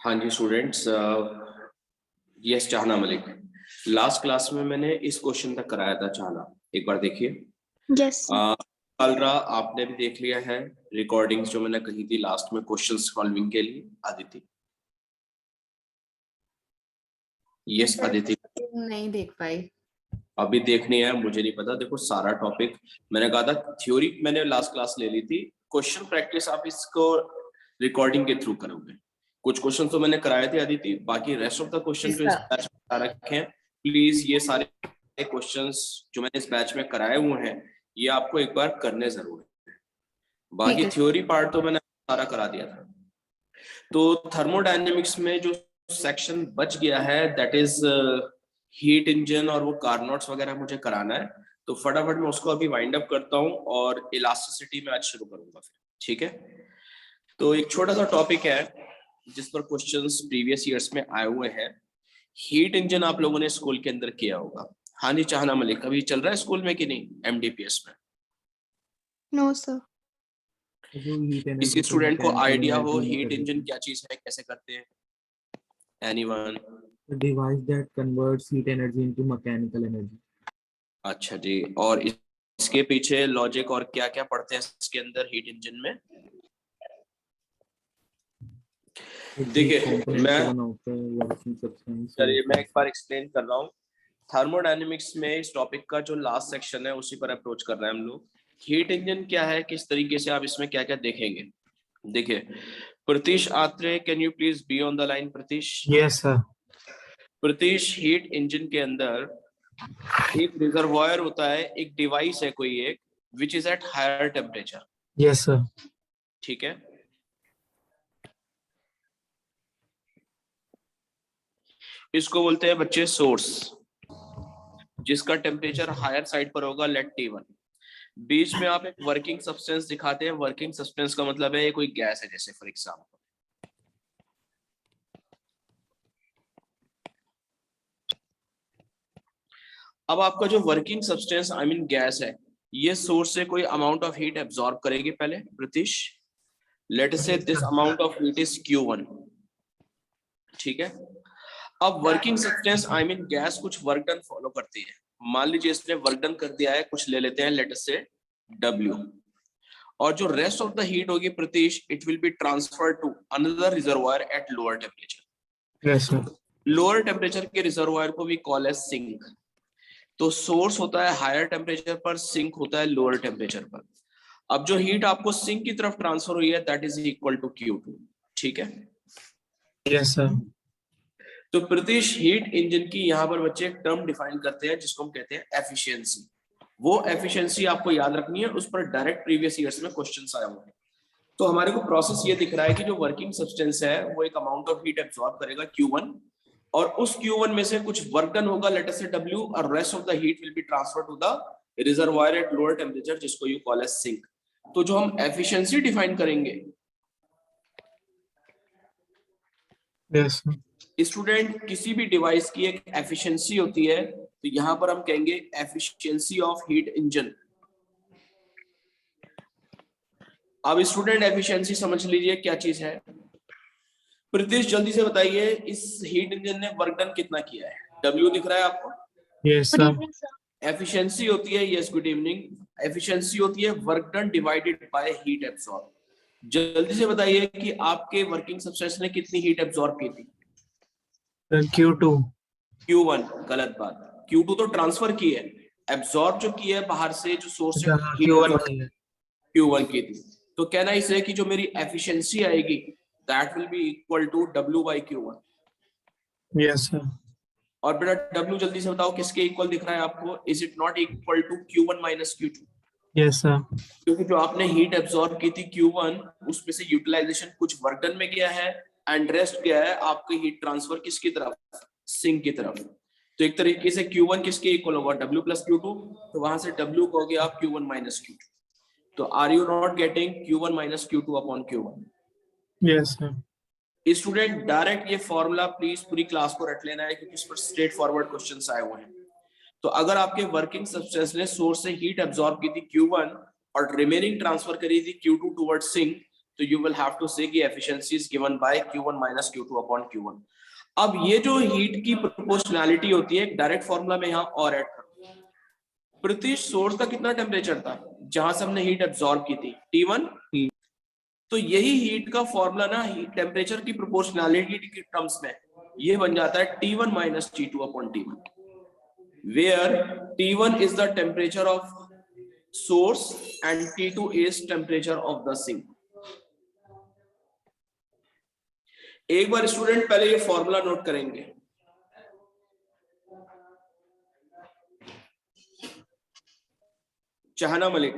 हाँ जी students, yes चाहना Malik. Last class में मैंने इस क्वेश्चन तक कराया था। चाहना एक बार देखिए। यस कलरा आपने भी देख लिया है रिकॉर्डिंग्स जो मैंने कही थी लास्ट में क्वेश्चन सॉल्विंग के लिए। अदिति, यस अदिति नहीं देख पाई। अभी देखनी है, मुझे नहीं पता। देखो सारा टॉपिक मैंने कहा था, थ्योरी मैंने लास्ट क्लास ले ली थी, क्वेश्चन प्रैक्टिस आप इसको रिकॉर्डिंग के थ्रू करोगे। कुछ क्वेश्चन तो मैंने कराए थे अदिति, बाकी रेस्ट ऑफ द क्वेश्चन जो इस बैच में करा रखे हैं, प्लीज ये सारे क्वेश्चंस जो मैंने इस बैच में कराए हुए हैं ये आपको एक बार करने जरूर है। बाकी थ्योरी पार्ट तो मैंने सारा करा दिया था। तो थर्मोडायनेमिक्स में जो सेक्शन बच गया है दैट इज हीट इंजन, और वो कार्नोट्स वगैरह मुझे कराना है। तो फटाफट मैं उसको अभी वाइंड अप करता हूँ और इलास्टिसिटी में आज शुरू करूंगा फिर, ठीक है। तो एक छोटा सा टॉपिक है जिस पर क्वेश्चंस प्रीवियस ईयर्स में आए हुए हैं। हीट इंजन आप लोगों ने स्कूल के अंदर किया होगा। हाँ जी चाहना मलिक, अभी चल रहा है स्कूल में कि नहीं एमडीपीएस में? No sir. किसी स्टूडेंट को आइडिया हो हीट इंजन क्या चीज है, कैसे करते हैं? Anyone? Device that converts heat energy into mechanical energy. अच्छा जी, और इसके पीछे लॉजिक और क्या क्या पढ़ते हैं इसके अंदर हीट इंजन में? देखिए चलिए मैं एक बार एक्सप्लेन कर रहा हूँ। थर्मोडायनेमिक्स में इस टॉपिक का जो लास्ट सेक्शन है उसी पर अप्रोच कर रहे हैं हम लोग। हीट इंजन क्या है, किस तरीके से आप इसमें क्या क्या देखेंगे। देखिए Pratish Atre, can you please be on the line? Pratish. Yes sir. Pratish, heat engine के अंदर एक रिजर्वायर होता है, एक डिवाइस है कोई एक, which is at higher temperature. Yes sir. ठीक है, इसको बोलते हैं बच्चे सोर्स, जिसका टेम्परेचर हायर साइड पर होगा, लेट T1। बीच में आप एक वर्किंग सब्सटेंस दिखाते हैं। वर्किंग सब्सटेंस का मतलब है ये कोई गैस है, जैसे फॉर एग्जांपल अब आपका जो working substance I mean gas है, ये सोर्स से कोई अमाउंट ऑफ हीट एब्जॉर्ब करेगी। पहले प्रतीश, लेट से this amount of heat is Q1, ठीक है। अब working substance I mean gas कुछ वर्क डन फॉलो करती है। मान लीजिए इसने वर्क डन कर दिया है, कुछ ले लेते हैं लेट से W, और जो रेस्ट ऑफ द हीट होगी Pratish, it will be transferred to another reservoir at lower temperature. Yes sir. Lower temperature के रिजर्वायर को वी कॉल एज सिंक। तो सोर्स होता है हायर टेम्परेचर पर, सिंक होता है लोअर टेम्परेचर पर। अब जो हीट आपको सिंक की तरफ ट्रांसफर हुई है that is equal to Q2, ठीक है। Yes sir. तो प्रतीश, हीट इंजन की यहाँ पर बच्चे एक टर्म डिफाइन करते हैं जिसको हम कहते हैं एफिशिएंसी। वो एफिशिएंसी आपको याद रखनी है, उस पर डायरेक्ट प्रीवियस ईयर्स में क्वेश्चंस आए हुए हैं। तो हमारे को प्रोसेस ये दिख रहा है कि जो वर्किंग सब्सटेंस है वो एक अमाउंट ऑफ हीट एब्जॉर्ब करेगा Q1, और उस Q1 में से कुछ वर्क डन होगा लेट अस से W, और rest of the heat will be transferred to the reservoir at lower temperature, जिसको यू कॉल एज सिंक। तो जो हम एफिशिएंसी डिफाइन करेंगे यस सर। स्टूडेंट, किसी भी डिवाइस की एक एफिशिएंसी होती है, तो यहां पर हम कहेंगे एफिशिएंसी ऑफ हीट इंजन। अब स्टूडेंट एफिशिएंसी समझ लीजिए क्या चीज है। प्रीतिश जल्दी से बताइए, इस हीट इंजन ने वर्क डन कितना किया है? W दिख रहा है आपको? Yes sir. एफिशिएंसी होती है, यस गुड इवनिंग, एफिशिएंसी होती है work done divided by heat absorb. जल्दी से बताइए कि आपके वर्किंग सब्सटेंस ने कितनी हीट एब्सॉर्ब की थी? Q2। Q1 गलत बात, Q2 तो ट्रांसफर की है, एब्सॉर्ब जो की है बाहर से, जो सोर्स से Q1 की थी। तो कहना इसे कि जो मेरी एफिशिएंसी आएगी that will be equal to W by Q1। Yes sir. और बेटा W जल्दी से बताओ किसके इक्वल दिख रहा है आपको? Is it not equal to Q1 minus Q2? Yes sir. क्योंकि जो आपने हीट एब्सॉर्ब की थी Q1, उसमें से यूटिलाइजेशन कुछ वर्क डन में गया है एंड रेस्ट गया है आपकी हीट ट्रांसफर किसकी तरफ? सिंक की तरफ। तो एक तरीके से Q1 किसके इक्वल होगा? W plus Q2। तो वहां से W कहोगे आप Q1 minus Q2। तो are you not getting Q1 minus Q2 upon Q1? Yes sir. Student direct ये फॉर्मूला प्लीज पूरी क्लास को रट लेना है, क्योंकि इस पर स्ट्रेट फॉरवर्ड क्वेश्चंस आए हुए हैं। तो अगर आपके वर्किंग सब्सटेंस ने सोर्स से हीट एब्जॉर्ब की थी Q1 और रिमेनिंग ट्रांसफर करी थी Q2 टुवर्ड्स सिंक, तो यू विल हैव टू से कि efficiency is given by Q1 minus Q2 upon Q1। अब ये जो हीट की प्रोपोर्शनैलिटी होती है, डायरेक्ट फॉर्मूला में यहाँ और ऐड करो। प्रति सोर्स का कितना टेम्परेचर था जहां से हमने हीट एब्जॉर्ब की थी? T1। तो यही हीट का फॉर्मूला ना टेम्परेचर की प्रोपोर्शनैलिटी के टर्म्स में ये बन जाता है T1 minus T2 upon T1, where T1 is the temperature of source and T2 is temperature of the sink। एक बार स्टूडेंट पहले ये फॉर्मूला नोट करेंगे। चाहना मलिक,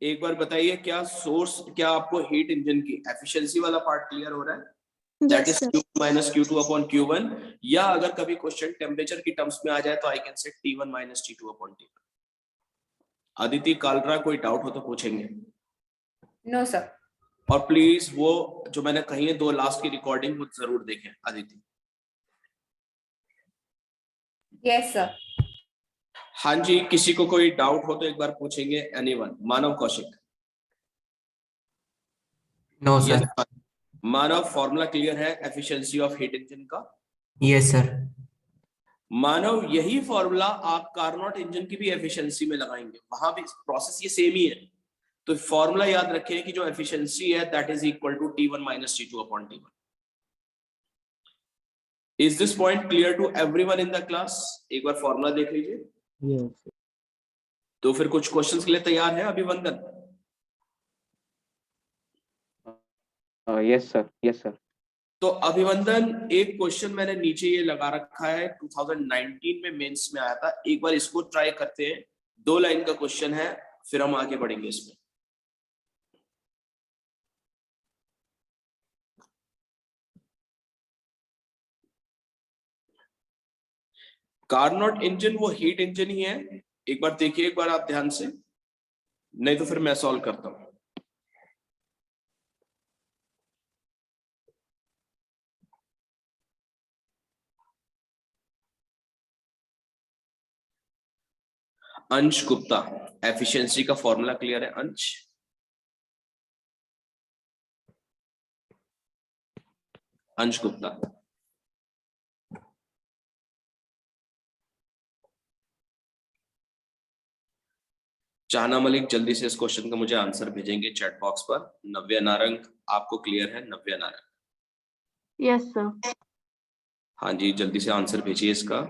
एक बार बताइए, क्या सोर्स, क्या आपको हीट इंजन की एफिशिएंसी वाला पार्ट क्लियर हो रहा है? That is Q minus Q2 upon Q1, या अगर कभी क्वेश्चन टेम्परेचर की टर्म्स में आ जाए तो I can say T1 minus T2 upon T1। Aditi, Kalra, कोई डाउट हो तो पूछेंगे? No sir. और प्लीज वो जो मैंने कही है 2 लास्ट की रिकॉर्डिंग वो जरूर देखें अदिति। Yes sir. हाँ जी, किसी को कोई डाउट हो तो एक बार पूछेंगे? Anyone? Manav Kaushik? No sir. Manav, formula clear है एफिशिएंसी ऑफ हीट इंजन का? Yes sir. मानव, यही फॉर्मूला आप कार्नोट इंजन की भी एफिशिएंसी में लगाएंगे, वहां भी प्रोसेस ये सेम ही है। तो फॉर्मूला याद रखें कि जो एफिशिएंसी है that is equal to T1 minus T2 upon T1। Is this point clear to everyone in the class? एक बार फॉर्मूला देख लीजिए। Yes. तो फिर कुछ क्वेश्चंस के लिए तैयार है Abhivandan? Yes sir, yes sir. तो अभिवंदन, एक क्वेश्चन मैंने नीचे ये लगा रखा है, 2019 में मेंस में आया था, एक बार इसको ट्राई करते हैं। 2 लाइन का क्वेश्चन है, फिर हम आगे बढ़ेंगे इसमें। कार्नोट इंजन वो हीट इंजन ही है, एक बार देखिए, एक बार आप ध्यान से, नहीं तो फिर मैं सॉल्व करता हूं। अंश गुप्ता, एफिशिएंसी का फॉर्मूला क्लियर है अंश? अंश गुप्ता। चाहना मलिक जल्दी से इस क्वेश्चन का मुझे आंसर भेजेंगे चैट बॉक्स पर। नव्या नारंग, आपको क्लियर है? नव्या नारंग? Yes, sir. हाँ जी, जल्दी से आंसर भेजिए इसका।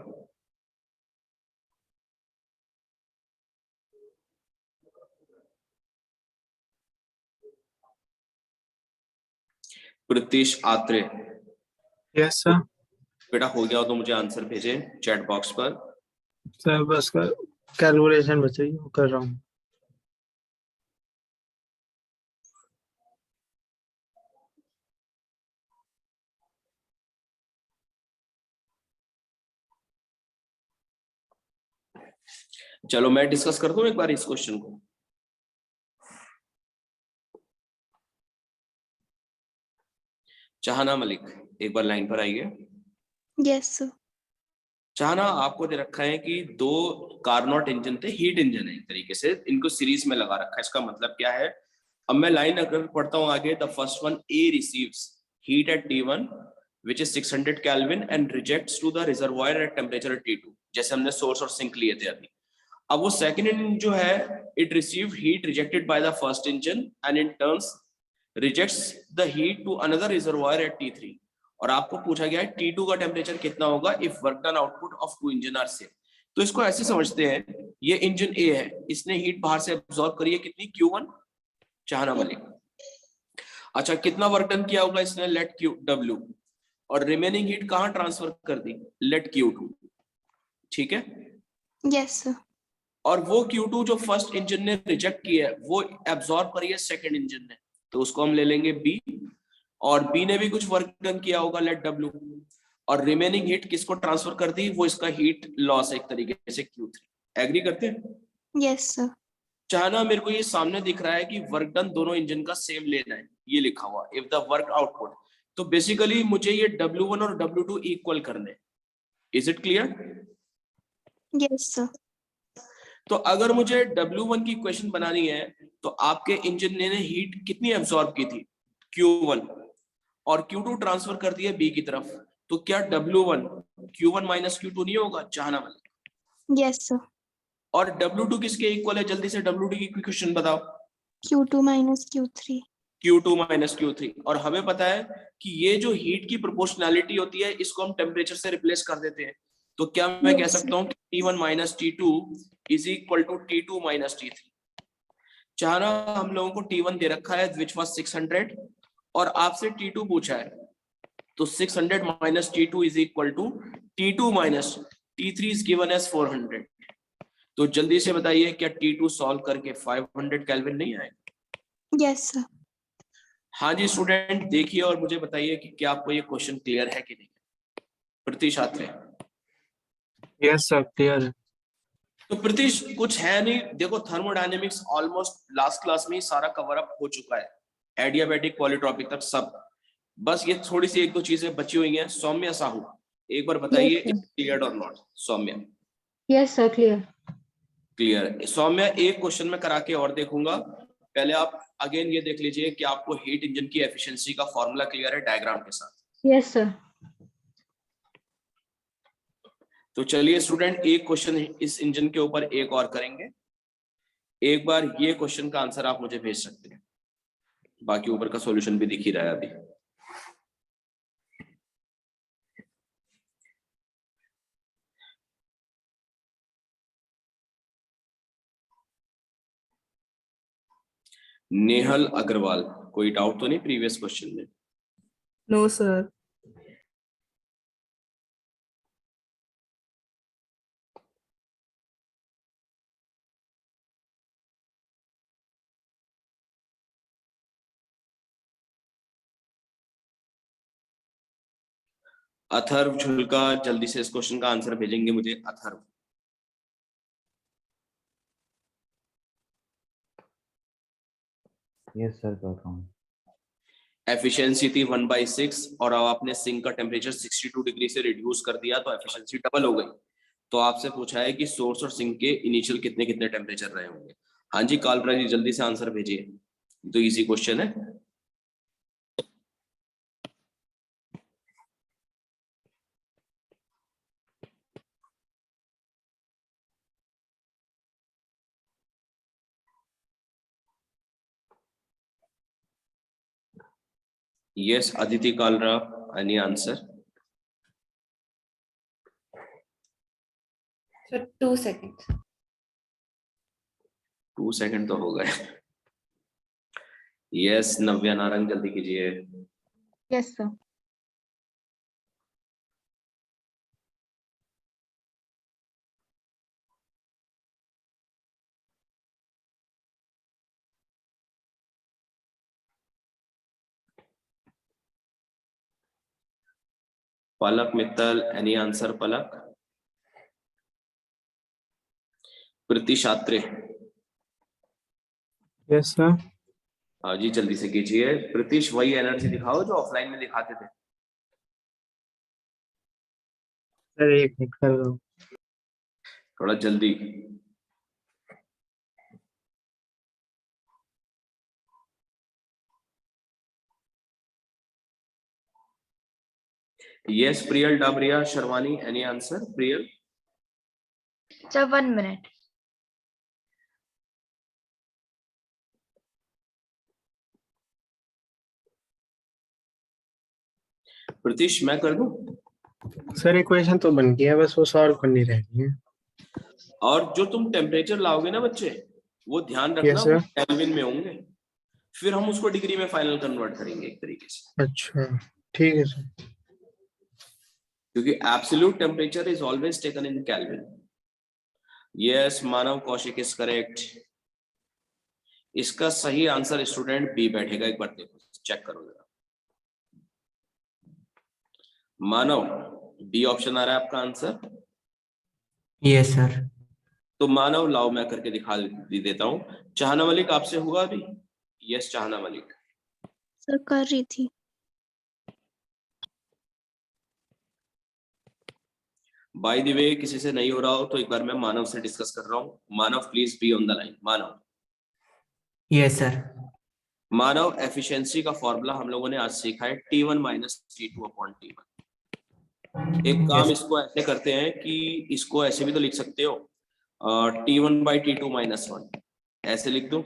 Pritish Atre, yes sir. बेटा हो गया हो तो मुझे आंसर भेजें चैट बॉक्स पर। सर बस कैलकुलेशन बची, वो कर रहा हूँ। चलो मैं डिस्कस करता हूँ एक बार इस क्वेश्चन को। चाहना मलिक, एक बार लाइन पर आइए। Yes, sir. चाहना, आपको दे रखा है कि 2 कार्नोट इंजन थे, हीट इंजन है एक तरीके से, इनको सीरीज में लगा रखा है। इसका मतलब क्या है? अब मैं लाइन अगर पढ़ता हूं आगे, the first one, A receives heat at T1 which is 600 Kelvin and rejects to the reservoir at temperature T2, जैसे हमने सोर्स और सिंक लिए थे अभी। अब वो सेकंड इंजन जो है, it receive heat rejected by the first engine and in turns rejects the heat to another reservoir at T3, और आपको पूछा गया है T2 का टेम्परेचर कितना होगा if work done output of 2 engine are same. तो इसको ऐसे समझते हैं, ये इंजन ए है, इसने हीट बाहर से एब्जॉर्ब करी है कितनी? Q1। चाहना मलिक, अच्छा कितना वर्क डन किया होगा इसने? लेट W, और रिमेनिंग हीट कहां ट्रांसफर कर दी? Late Q2। ठीक है? Yes, sir. और वो Q2 जो फर्स्ट इंजन ने रिजेक्ट किया है वो एब्जॉर्ब करी है सेकंड इंजन ने, तो उसको हम ले लेंगे B, और B ने भी कुछ वर्क डन किया होगा, लेट W, और रिमेनिंग हीट किसको ट्रांसफर कर दी? वो इसका हीट लॉस है एक तरीके से, Q3। एग्री करते हैं? Yes, sir. चाहना, मेरे को ये सामने दिख रहा है कि वर्क डन दोनों इंजन का सेम लेना है, ये लिखा हुआ इफ द वर्क आउटपुट, तो बेसिकली मुझे ये W1 और W2 इक्वल करने। Is it clear? Yes, sir. तो अगर मुझे W1 की इक्वेशन बनानी है तो आपके इंजन ने हीट कितनी एब्जॉर्ब की थी? Q1 और Q2 ट्रांसफर कर दिया B की तरफ, तो क्या W1 Q1 माइनस Q2 नहीं होगा चाहना वाले? Yes, sir. और W2 किसके इक्वल है? जल्दी से W2 की इक्वेशन बताओ। Q2 minus Q3. Q2 minus Q3। और हमें पता है कि ये जो हीट की प्रोपोर्शनैलिटी होती है इसको हम टेम्परेचर से रिप्लेस कर देते हैं, तो क्या मैं कह Yes, सकता हूँ कि T1 minus T2 is equal to T2 minus T3। Chahna हम लोगों को T1 दे रखा है विच वाज 600 और आपसे T2 पूछा है, तो 600 minus T2 is equal to T2 minus T3 is given as 400। तो जल्दी से बताइए क्या T2 सॉल्व करके 500 केल्विन नहीं आएगा? Yes, sir. हाँ जी स्टूडेंट, देखिए और मुझे बताइए कि क्या आपको ये क्वेश्चन क्लियर है कि नहीं। प्रतिशात्रे, यस सर क्लियर है। तो प्रतीश कुछ है नहीं, देखो थर्मोडायनेमिक्स ऑलमोस्ट लास्ट क्लास में ही सारा कवर अप हो चुका है, एडियाबैटिक पॉलीट्रॉपिक तक सब, बस ये थोड़ी सी एक दो चीजें बची हुई हैं। सौम्या साहू एक बार बताइए क्लियर और not. Saumya Yes, sir. Clear. Clear. Saumya एक क्वेश्चन में करा के और देखूंगा, पहले आप अगेन ये देख लीजिए कि आपको हीट इंजन की एफिशिएंसी का फॉर्मूला क्लियर है डायग्राम के साथ। Yes, sir. तो चलिए स्टूडेंट एक क्वेश्चन इस इंजन के ऊपर एक और करेंगे। एक बार ये क्वेश्चन का आंसर आप मुझे भेज सकते हैं, बाकी ऊपर का सॉल्यूशन भी दिख ही रहा है अभी। नेहल अग्रवाल, कोई डाउट तो नहीं प्रीवियस क्वेश्चन में? No, sir. अथर्व झुलका, जल्दी से इस क्वेश्चन का आंसर भेजेंगे मुझे अथर्व। यस सर कर रहा हूँ। एफिशिएंसी थी 1/6 और अब आपने सिंक का टेम्परेचर 62 डिग्री से रिड्यूस कर दिया तो एफिशिएंसी डबल हो गई। तो आपसे पूछा है कि सोर्स और सिंक के इनिशियल कितने कितने टेम्परेचर रहे होंगे। हाँ जी कालरा जी जल्दी से आंसर भेजिए, तो इजी क्वेश्चन है। Yes Aditi Kalra, any answer? So 2 seconds. 2 second तो हो गए। यस नव्या नारंग जल्दी कीजिए। Yes, sir. पलक मित्तल, एनी आंसर? पलक। प्रतिशात्रे, यस सर। हाँ जी जल्दी से कीजिए। प्रीतिश वही एनर्जी दिखाओ जो ऑफलाइन में दिखाते थे। सर एक मिनट कर रहा हूँ। थोड़ा जल्दी। Yes Priyal Dabaria Sharvani, any answer? Priyal. Sir, 1 minute. Pritish मैं कर दूं? सर इक्वेशन तो बन गया, बस वो सॉल्व करनी रहनी है। और जो तुम टेम्परेचर लाओगे ना बच्चे, वो ध्यान रखना Yes, वो sir. केल्विन में होंगे, फिर हम उसको डिग्री में फाइनल कन्वर्ट करेंगे एक तरीके से। अच्छा ठीक है सर। क्योंकि absolute temperature is always taken in kelvin. Yes Manav Kaushik is correct. इसका सही आंसर स्टूडेंट बी बैठेगा, एक बार देखो चेक करो जरा। मानव बी ऑप्शन आ रहा है आपका आंसर? Yes sir. तो मानव लाओ मैं करके दिखा देता हूँ। चाहना मलिक आपसे हुआ अभी? यस चाहना मलिक। सर कर रही थी। बाय द वे किसी से नहीं हो रहा हो तो एक बार मैं मानव से डिस्कस कर रहा हूँ। Manav please be on the line. Manav. Yes sir. Manav efficiency का फॉर्मूला हम लोगों ने आज सीखा है T1 minus T2 upon T1। एक काम Yes. इसको ऐसे करते हैं कि इसको ऐसे भी तो लिख सकते हो, T1 बाई T2 माइनस 1 ऐसे लिख दो,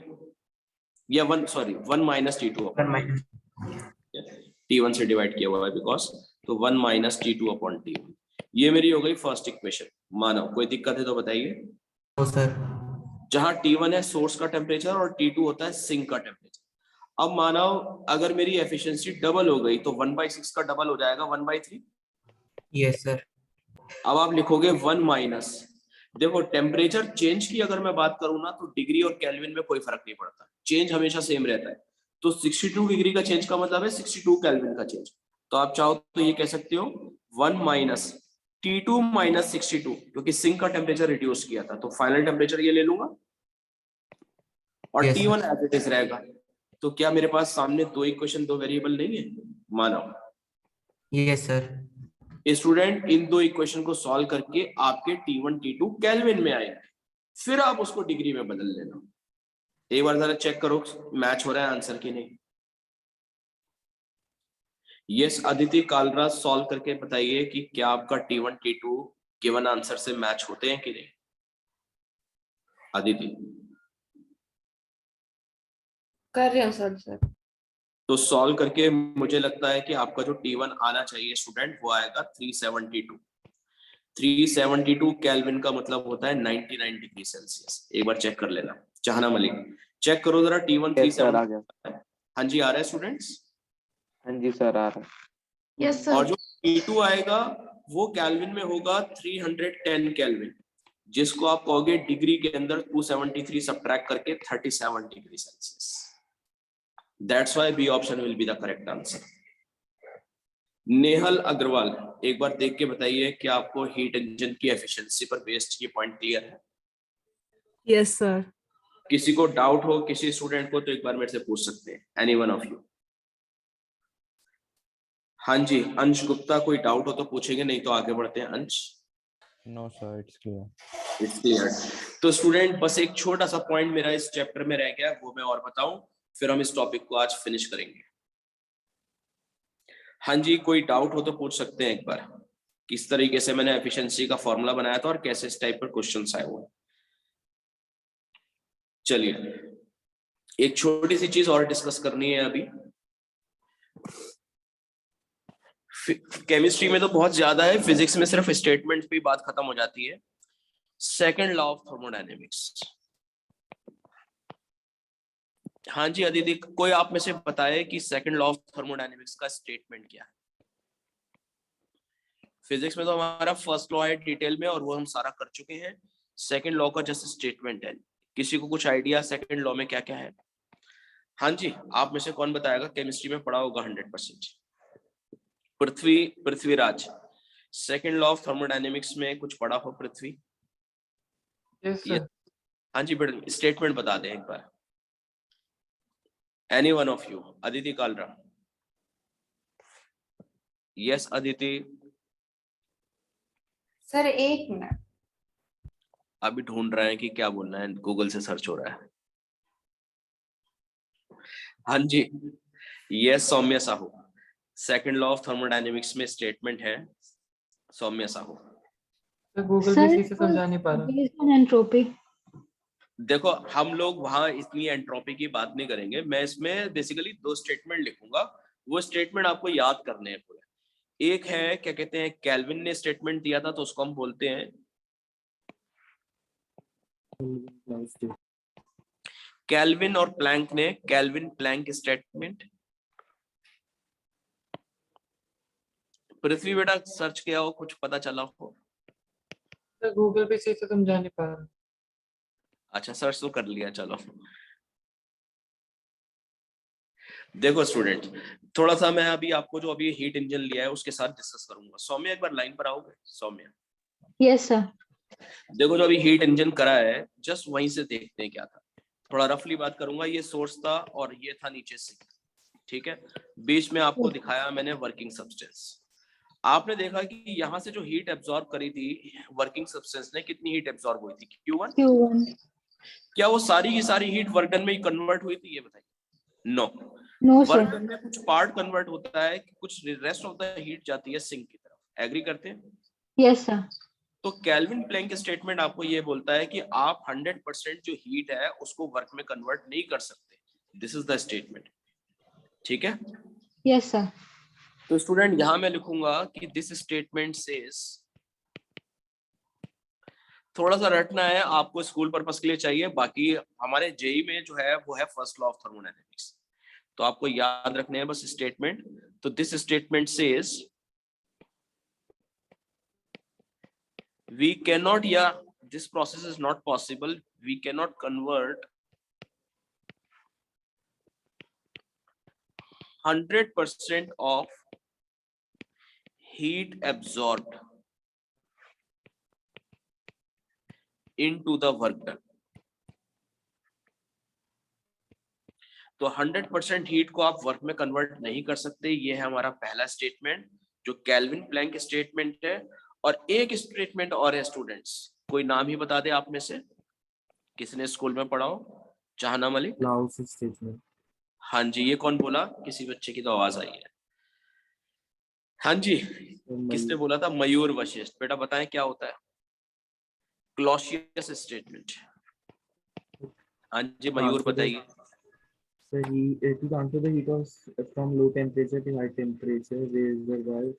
या 1 माइनस T2 1 minus. T1 से डिवाइड किया हुआ है बिकॉज, तो 1 माइनस T2 अपॉन T1। ये मेरी हो गई फर्स्ट इक्वेशन। मानव कोई दिक्कत है तो बताइए। No, sir. जहां T1 है सोर्स का टेम्परेचर और T2 होता है सिंक का टेम्परेचर। अब मानव अगर मेरी एफिशिएंसी डबल हो गई तो 1/6 का डबल हो जाएगा 1/3। Yes, sir. अब आप लिखोगे 1 माइनस, देखो टेम्परेचर चेंज की अगर मैं बात करूं ना तो डिग्री और केल्विन में कोई फर्क नहीं पड़ता, चेंज हमेशा सेम रहता है। तो 62 डिग्री का चेंज का मतलब है 62 केल्विन का चेंज। तो आप चाहो तो ये कह सकते हो 1 माइनस T2 माइनस 62, क्योंकि सिंक का टेम्परेचर रिड्यूस किया था तो फाइनल टेम्परेचर ये ले लूंगा और Yes, T1 as it is रहेगा। तो क्या मेरे पास सामने दो इक्वेशन, दो वेरिएबल नहीं है मानव? Yes, sir. स्टूडेंट इन दो इक्वेशन को सॉल्व करके आपके T1 T2 केल्विन में आएंगे, फिर आप उसको डिग्री में बदल लेना। एक बार जरा चेक करो मैच हो रहा है आंसर की नहीं। यस अदिति कालरा, सॉल्व करके बताइए कि क्या आपका T1 T2 गिवन आंसर से मैच होते हैं कि नहीं। अदिति कर रहे हो सर। तो सॉल्व करके मुझे लगता है कि आपका जो T1 आना चाहिए स्टूडेंट वो आएगा 372। 372 केल्विन का मतलब होता है 99 डिग्री सेल्सियस। एक बार चेक कर लेना। चाहना मलिक चेक करो जरा T1 Yes, sir, आ 37। गया। हाँ जी आ रहा है स्टूडेंट्स। हाँ जी सर, आ रहा है। यस और सर। जो T2 आएगा वो केल्विन में होगा 310 केल्विन, जिसको आप कहोगे डिग्री के अंदर 273 सब्ट्रैक्ट करके 37 degree Celsius. That's why B option will be the correct answer. Nehal Agarwal एक बार देख के बताइए कि आपको हीट इंजन की एफिशिएंसी पर बेस्ड ये पॉइंट क्लियर है? Yes, sir. किसी को डाउट हो किसी स्टूडेंट को तो एक बार मेरे से पूछ सकते हैं, एनी वन ऑफ यू। हाँ जी अंश गुप्ता, कोई डाउट हो तो पूछेंगे, नहीं तो आगे बढ़ते हैं। अंश No, sir, it's clear. It's clear. तो स्टूडेंट बस एक छोटा सा पॉइंट मेरा इस चैप्टर में रह गया, वो मैं और बताऊं, फिर हम इस टॉपिक को आज फिनिश करेंगे। हाँ जी कोई डाउट हो तो पूछ सकते हैं एक बार, किस तरीके से मैंने एफिशिएंसी का फॉर्मूला बनाया था और कैसे इस टाइप पर क्वेश्चंस आए हुए। चलिए एक छोटी सी चीज और डिस्कस करनी है अभी। केमिस्ट्री में तो बहुत ज्यादा है, फिजिक्स में सिर्फ स्टेटमेंट पे बात खत्म हो जाती है। Second law of thermodynamics. हाँ जी अदिति कोई आप में से बताए कि सेकंड लॉ ऑफ थर्मोडायनेमिक्स का स्टेटमेंट क्या है। फिजिक्स में तो हमारा फर्स्ट लॉ है डिटेल में और वो हम सारा कर चुके हैं। सेकंड लॉ का जस्ट स्टेटमेंट है। किसी को कुछ आइडिया सेकंड लॉ में क्या क्या है? हाँ जी आप में से कौन बताएगा, केमिस्ट्री में पढ़ा होगा 100%। Prithviraj second law of thermodynamics में कुछ पढ़ा हो पृथ्वी? Yes, sir. हाँ जी बेटा स्टेटमेंट बता दें एक बार। Any one of you. Aditi Kalra. Yes Aditi. Sir एक मिनट। अभी ढूंढ रहे हैं कि क्या बोलना है, गूगल से सर्च हो रहा है। हाँ जी yes Saumya Sahu. Second law of thermodynamics में स्टेटमेंट है सौम्य साहू। गूगल भी सही से समझा नहीं पा रहा। Based on entropy. देखो हम लोग वहां इतनी एंट्रोपी की बात नहीं करेंगे, मैं इसमें बेसिकली दो स्टेटमेंट लिखूंगा, वो स्टेटमेंट आपको याद करने हैं पूरे। एक है क्या कहते हैं, केल्विन ने स्टेटमेंट दिया था तो उसको हम बोलते हैं केल्विन, और प्लैंक ने केल्विन प्लैंक स्टेटमेंट। पृथ्वी बेटा सर्च किया हो, कुछ पता चला हो? गूगल भी सही से समझा नहीं पा रहा। अच्छा सर्च तो कर लिया, चलो। देखो स्टूडेंट थोड़ा सा मैं अभी आपको जो अभी हीट इंजन लिया है उसके साथ डिस्कस करूंगा। सौम्य एक बार लाइन पर आओगे? सौम्य यस सर। देखो जो अभी हीट इंजन करा है जस्ट वहीं से देखते हैं क्या था। थोड़ा रफली बात करूंगा। ये सोर्स था और ये था नीचे से, ठीक है। बीच में आपको दिखाया मैंने वर्किंग सब्सटेंस। आपने देखा कि यहाँ से जो हीट एब्जॉर्ब करी थी वर्किंग सब्सटेंस ने, कितनी हीट एब्जॉर्ब हुई थी? Q1। Q1। क्या वो सारी की सारी हीट वर्क डन में ही कन्वर्ट हुई थी? ये बताइए। No, No, work sir. में कुछ पार्ट कन्वर्ट होता है, कुछ रेस्ट ऑफ द हीट जाती है सिंक की तरफ। एग्री करते हैं? Yes, sir. तो केल्विन प्लैंक स्टेटमेंट आपको ये बोलता है कि आप 100% जो हीट है उसको वर्क में कन्वर्ट नहीं कर सकते। दिस इज द स्टेटमेंट, ठीक है? Yes, sir. तो स्टूडेंट यहां मैं लिखूंगा कि दिस स्टेटमेंट सेज, थोड़ा सा रटना है आपको, स्कूल पर्पस के लिए चाहिए, बाकी हमारे जेई में जो है वो है फर्स्ट लॉ ऑफ थर्मोडायनेमिक्स, तो आपको याद रखने हैं बस स्टेटमेंट। तो this statement says we cannot, yeah, this process is not possible, we cannot convert 100% of heat absorbed into the work done। तो 100% हीट को आप वर्क में कन्वर्ट नहीं कर सकते, ये है हमारा पहला स्टेटमेंट जो केल्विन प्लैंक स्टेटमेंट है। और एक स्टेटमेंट और है स्टूडेंट्स, कोई नाम ही बता दे आप में से, किसने स्कूल में पढ़ा हो? चाहना मलिक? Clause statement. हाँ जी, ये कौन बोला? किसी बच्चे की तो आवाज आई है। हाँ जी, किसने बोला था? मयूर वशिष्ठ। बेटा बताएं क्या होता है क्लॉशियस स्टेटमेंट? हाँ जी मयूर बताइए। So to transfer the heat from low temperature to high temperature, the valve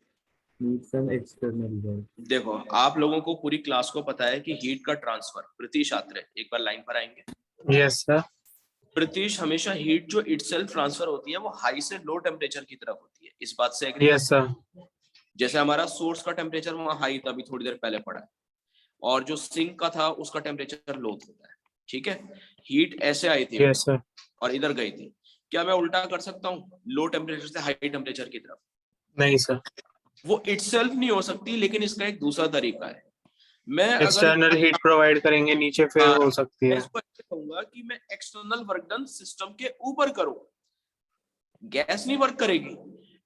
needs some external valve. देखो आप लोगों को पूरी क्लास को पता है कि हीट का ट्रांसफर, प्रीतिश आत्रे एक बार लाइन पर आएंगे। Yes sir. प्रीतिश, हमेशा हीट जो इटसेल्फ ट्रांसफर होती है वो हाई से लो टेम्परेचर की तरफ होती है, इस बात से एग्री? Yes sir. जैसे हमारा सोर्स का टेम्परेचर वहां हाई था, अभी थोड़ी देर पहले पड़ा है, और जो सिंक का था उसका टेम्परेचर लो होता है, ठीक है? हीट ऐसे आई थी यस सर। और इधर गई थी, क्या मैं उल्टा कर सकता हूँ लो टेम्परेचर से हाई टेम्परेचर की तरफ? नहीं सर। वो इटसेल्फ नहीं हो सकती, लेकिन इसका एक दूसरा तरीका है। मैं अगर एक्सटर्नल हीट प्रोवाइड करेंगे नीचे, फिर हो सकती मैं है। इसको ऐसे कहूंगा कि मैं एक्सटर्नल वर्क डन सिस्टम के ऊपर करूं, गैस नहीं वर्क करेगी।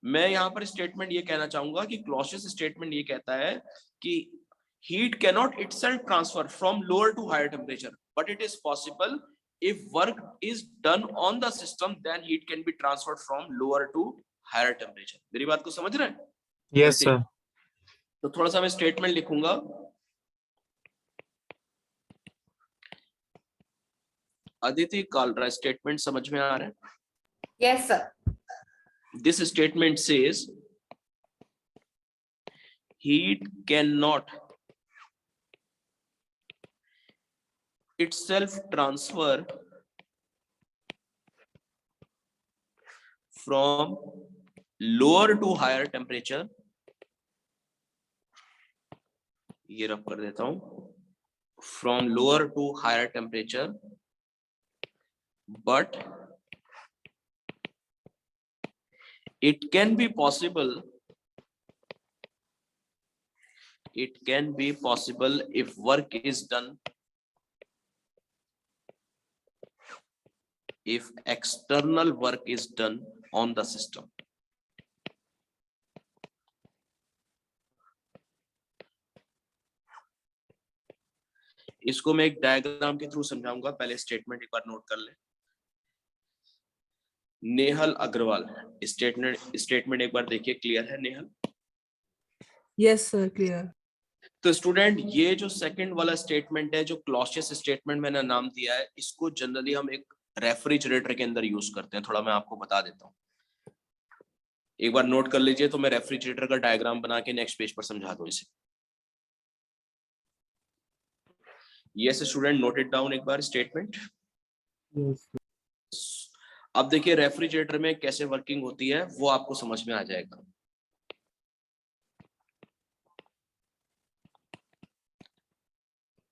मैं यहाँ पर स्टेटमेंट ये कहना चाहूंगा कि क्लॉशियस स्टेटमेंट ये कहता है कि heat cannot itself transfer from lower to higher temperature, but it is possible if work is done on the system, then heat can be transferred from lower to higher temperature। मेरी बात को समझ रहे हैं? Yes sir. तो थोड़ा सा मैं स्टेटमेंट लिखूंगा। अदिति कालरा, स्टेटमेंट समझ में आ रहा है? Yes, sir. This statement says heat cannot itself transfer from lower to higher temperature, ये रब कर देता हूं, from lower to higher temperature, but it can be possible if work is done, if external work is done on the system। इसको मैं एक diagram के through समझाऊंगा, पहले स्टेटमेंट एक बार नोट कर ले। नेहल अग्रवाल, स्टेटमेंट एक बार देखिए, क्लियर है नेहल? Yes sir, clear. तो स्टूडेंट ये जो सेकंड वाला स्टेटमेंट है, जो क्लॉशियस स्टेटमेंट मैंने नाम दिया है, इसको जनरली हम एक रेफ्रिजरेटर के अंदर यूज करते हैं। थोड़ा मैं आपको बता देता हूँ, एक बार नोट कर लीजिए। तो मैं रेफ्रिजरेटर का डायग्राम बना के नेक्स्ट पेज पर समझा दूं इसे। Yes student, note it down एक बार स्टेटमेंट। Yes. अब देखिए रेफ्रिजरेटर में कैसे वर्किंग होती है वो आपको समझ में आ जाएगा।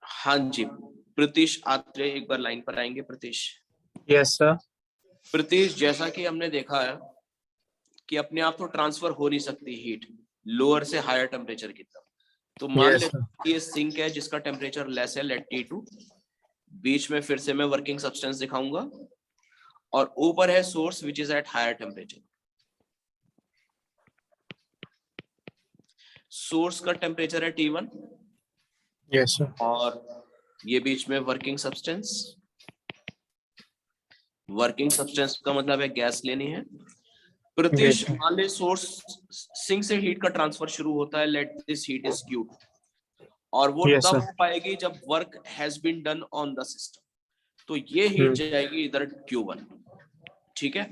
हाँ जी, प्रीतिश आत्रे एक बार लाइन पर आएंगे। प्रीतिश। Yes sir. प्रीतिश, जैसा कि हमने देखा है कि अपने आप तो ट्रांसफर हो नहीं सकती हीट लोअर से हायर टेम्परेचर की तरफ, तो मान Yes, लेते हैं कि ये सिंक है जिसका टेम्परेचर लेस है, लेट T2। बीच में फिर से मैं वर्किंग सब्सटेंस दिखाऊंगा, और ऊपर है source which is at higher temperature. Source का टेम्परेचर है T1, यस सर। और ये बीच में वर्किंग सब्सटेंस। वर्किंग सब्सटेंस का मतलब है गैस लेनी है। Pratish, Yes, sir. मान ले सोर्स सिंक से हीट का ट्रांसफर शुरू होता है, let this heat is Q, और वो Yes, तब sir. हो पाएगी जब work has been done on the system, तो ये हीट जाएगी इधर Q1, ठीक है।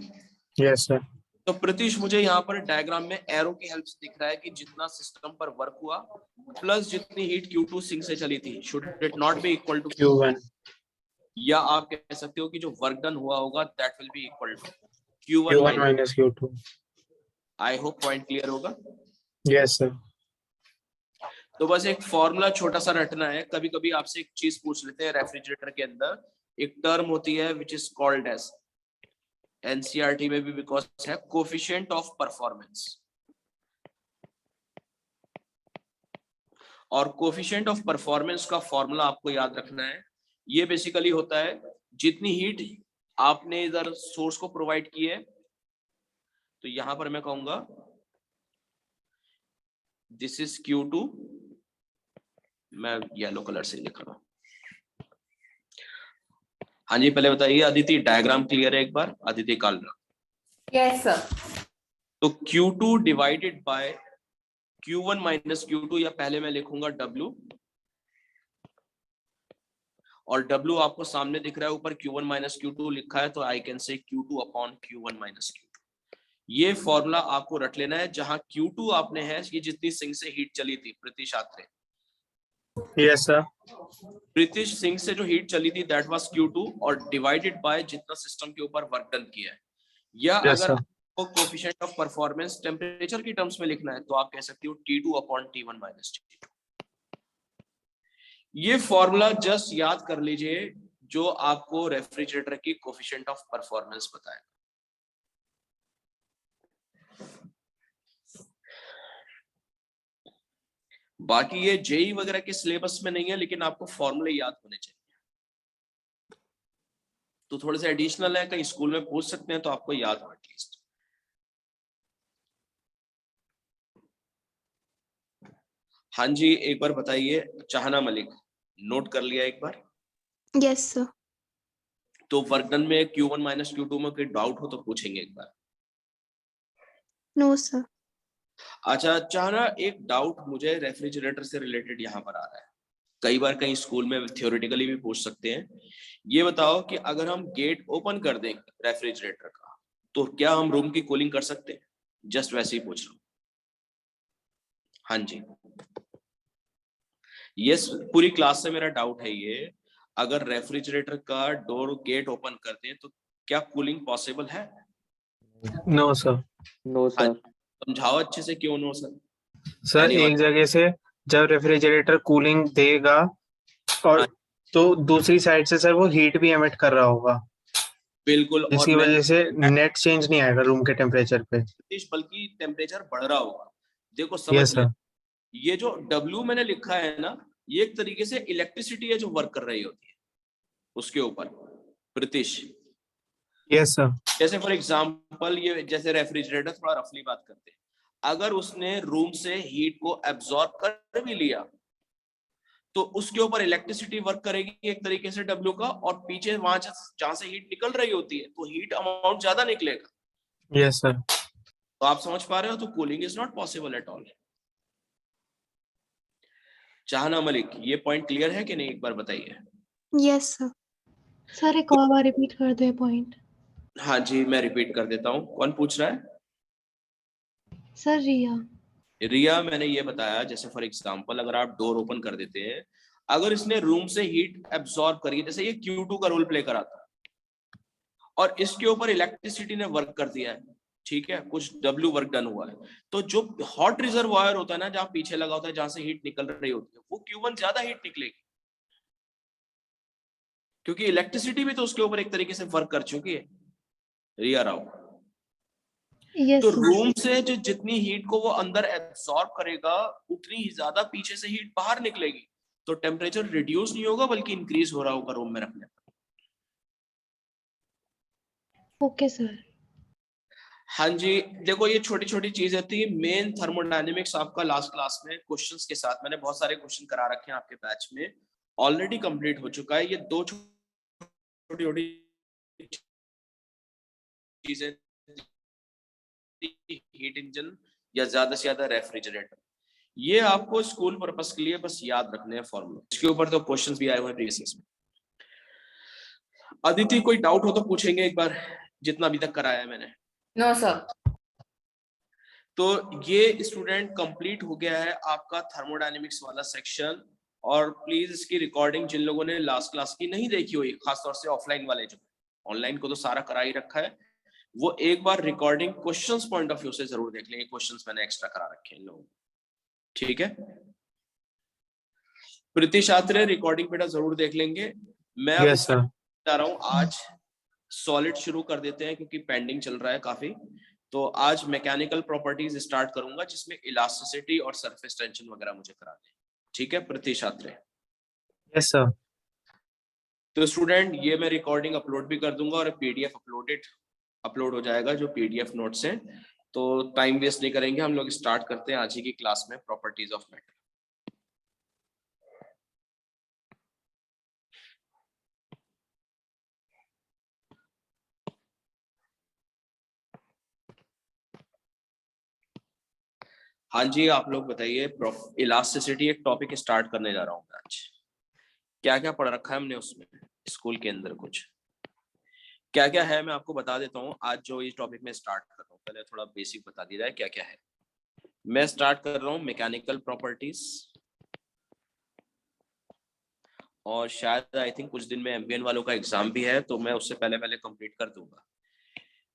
Yes, sir. तो प्रतीश मुझे यहाँ पर डायग्राम में एरो की हेल्प से दिख रहा है कि जितना सिस्टम पर वर्क हुआ प्लस जितनी हीट Q2 सिंक से चली थी, should it not be equal to Q1. या आप कह सकते हो कि जो वर्क डन हुआ होगा that will be equal to Q1 Q1 minus Q2. I hope point clear होगा। Yes, sir. तो बस एक फॉर्मूला छोटा सा रटना है। कभी कभी आपसे एक चीज पूछ लेते हैं, रेफ्रिजरेटर के अंदर एक टर्म होती है which is called as, NCERT में भी बिकॉज है, कोफिशिएंट ऑफ परफॉर्मेंस। और कोफिशिएंट ऑफ परफॉर्मेंस का फॉर्मूला आपको याद रखना है। ये बेसिकली होता है जितनी हीट आपने इधर सोर्स को प्रोवाइड की है, तो यहां पर मैं कहूंगा दिस इज Q2, मैं येलो कलर से लिख रहा हूं। हाँ जी, पहले बताइए अदिति, डायग्राम क्लियर है एक बार? अदिति कालरा। Yes, sir. तो Q2 divided by Q1 minus Q2, या पहले मैं लिखूंगा W, और W आपको सामने दिख रहा है, ऊपर Q1 माइनस Q2 लिखा है, तो I can say Q2 upon Q1 minus Q2। ये फॉर्मूला आपको रट लेना है, जहां Q2 आपने है ये जितनी सिंक से हीट चली थी, Pritish Atre, Yes, sir. Pritish sink से जो हीट चली थी दैट वाज Q2, और डिवाइडेड बाय जितना सिस्टम के ऊपर वर्क डन किया है। या Yes, अगर sir. आपको कोफिशिएंट ऑफ परफॉर्मेंस टेम्परेचर की टर्म्स में लिखना है, तो आप कह सकते हो T2 upon T1 minus T2। ये फॉर्मूला जस्ट याद कर लीजिए जो आपको रेफ्रिजरेटर की कोफिशिएंट ऑफ परफॉर्मेंस बताएगा। बाकी ये जेई वगैरह के सिलेबस में नहीं है, लेकिन आपको फॉर्मूले याद होने चाहिए। तो थोड़े से एडिशनल है, कहीं स्कूल में पूछ सकते हैं, तो आपको याद हो एटलीस्ट। हाँ जी, एक बार बताइए चाहना मलिक, नोट कर लिया एक बार? Yes, sir. तो वर्क डन में Q1 माइनस Q2 में कोई डाउट हो तो पूछेंगे एक बार। No, sir. अच्छा चाहना, एक डाउट मुझे रेफ्रिजरेटर से रिलेटेड यहाँ पर आ रहा है, कई बार कहीं स्कूल में थियोरेटिकली भी पूछ सकते हैं। ये बताओ कि अगर हम गेट ओपन कर दें रेफ्रिजरेटर का, तो क्या हम रूम की कूलिंग कर सकते हैं? जस्ट वैसे ही पूछ रहा हूँ। हाँ जी, यस, पूरी क्लास से मेरा डाउट है ये, अगर रेफ्रिजरेटर का डोर गेट ओपन कर दें तो क्या कूलिंग पॉसिबल है? No, sir. No sir. समझाओ अच्छे से, क्यों नो सर? Sir Anyone? एक जगह से जब रेफ्रिजरेटर कूलिंग देगा और हाँ। तो दूसरी साइड से सर वो हीट भी एमिट कर रहा होगा, बिल्कुल, और जिसकी वजह से नेट चेंज नहीं आएगा रूम के टेम्परेचर पे। बल्कि टेम्परेचर बढ़ रहा होगा। देखो समझ यस ले, सर। ये जो W मैंने लिखा है ना, ये एक तरीके से इलेक्ट्रिसिटी है जो वर्क कर रही होती है उसके ऊपर, प्रीतिश। Yes sir. जैसे फॉर एग्जांपल, ये जैसे रेफ्रिजरेटर, थोड़ा रफली बात करते हैं, अगर उसने रूम से हीट को एब्जॉर्ब कर भी लिया तो उसके ऊपर इलेक्ट्रिसिटी वर्क करेगी एक तरीके से W का, और पीछे वहां जहां से हीट निकल रही होती है तो हीट अमाउंट ज्यादा निकलेगा। Yes sir. तो आप समझ पा रहे हो, तो cooling is not possible at all. चाहना मलिक, ये पॉइंट क्लियर है कि नहीं, एक बार बताइए। Yes, sir. सर एक और बार रिपीट कर दे पॉइंट। हाँ जी, मैं रिपीट कर देता हूँ। कौन पूछ रहा है? सर रिया। रिया, मैंने ये बताया जैसे फॉर एग्जांपल अगर आप डोर ओपन कर देते हैं, अगर इसने रूम से हीट एब्सॉर्ब करी, जैसे ये Q2 का रोल प्ले करा था और इसके ऊपर इलेक्ट्रिसिटी ने वर्क कर दिया है, ठीक है, कुछ W वर्क डन हुआ है, तो जो हॉट रिजर्वायर होता है ना, जहां पीछे लगा होता है, जहां से हीट निकल रही होती है, वो Q1 ज्यादा हीट निकलेगी, क्योंकि इलेक्ट्रिसिटी भी तो उसके ऊपर एक तरीके से वर्क कर चुकी है। रिया राव, यस तो रूम से जो जितनी हीट को वो अंदर एब्सॉर्ब करेगा, उतनी ही ज्यादा पीछे से हीट बाहर निकलेगी, तो टेम्परेचर रिड्यूस नहीं होगा बल्कि इंक्रीज हो रहा होगा रूम में रखने पर। Okay sir. हाँ जी, देखो ये छोटी छोटी चीजें थी। मेन थर्मोडायनेमिक्स आपका लास्ट क्लास में क्वेश्चंस के साथ, मैंने बहुत सारे क्वेश्चन करा रखे हैं आपके बैच में, ऑलरेडी कंप्लीट हो चुका है। ये दो छोटी छोटी चीजें, हीट इंजन या ज्यादा से ज्यादा रेफ्रिजरेटर। ये आपको स्कूल पर्पस के लिए बस याद रखने हैं फॉर्मूला। इसके ऊपर तो क्वेश्चंस भी आए हुए हैं प्रीवियस में। अदिति कोई डाउट हो तो पूछेंगे एक बार, जितना अभी तक कराया है मैंने। No sir. तो ये स्टूडेंट कंप्लीट हो गया है आपका थर्मोडायनेमिक्स वाला सेक्शन। और प्लीज इसकी रिकॉर्डिंग जिन लोगों ने लास्ट क्लास की नहीं देखी हुई, खासतौर से ऑफलाइन वाले, जो ऑनलाइन को तो सारा करा ही रखा है, वो एक बार recording questions point of view से जरूर देख लेंगे। क्वेश्चंस मैंने एक्स्ट्रा करा रखे हैं इन लोगों को, ठीक है। प्रीति छात्र रिकॉर्डिंग बेटा जरूर देख लेंगे। मैं अब यस सर। जा रहा हूँ आज सॉलिड शुरू कर देते हैं क्योंकि पेंडिंग चल रहा है काफी। तो आज मैकेनिकल प्रॉपर्टीज स्टार्ट करूंगा जिसमें इलास्टिसिटी और सरफेस टेंशन वगैरह मुझे कराने हैं, ठीक है प्रीति छात्र। Yes sir. तो स्टूडेंट ये मैं रिकॉर्डिंग अपलोड भी कर दूंगा और पीडीएफ अपलोड हो जाएगा जो पीडीएफ नोट्स हैं। तो टाइम वेस्ट नहीं करेंगे, हम लोग स्टार्ट करते हैं आज ही की क्लास में प्रॉपर्टीज ऑफ मैटर। हाँ जी, आप लोग बताइए। इलास्टिसिटी एक टॉपिक स्टार्ट करने जा रहा हूँ मैं आज। क्या क्या पढ़ रखा है हमने उसमें स्कूल के अंदर, कुछ क्या क्या है मैं आपको बता देता हूँ आज जो इस टॉपिक में स्टार्ट कर रहा हूँ। पहले थोड़ा बेसिक बता दिया जाए क्या क्या है। मैं स्टार्ट कर रहा हूँ मैकेनिकल प्रॉपर्टीज, और शायद आई थिंक कुछ दिन में एमबीएन वालों का एग्जाम भी है, तो मैं उससे पहले पहले कंप्लीट कर दूंगा।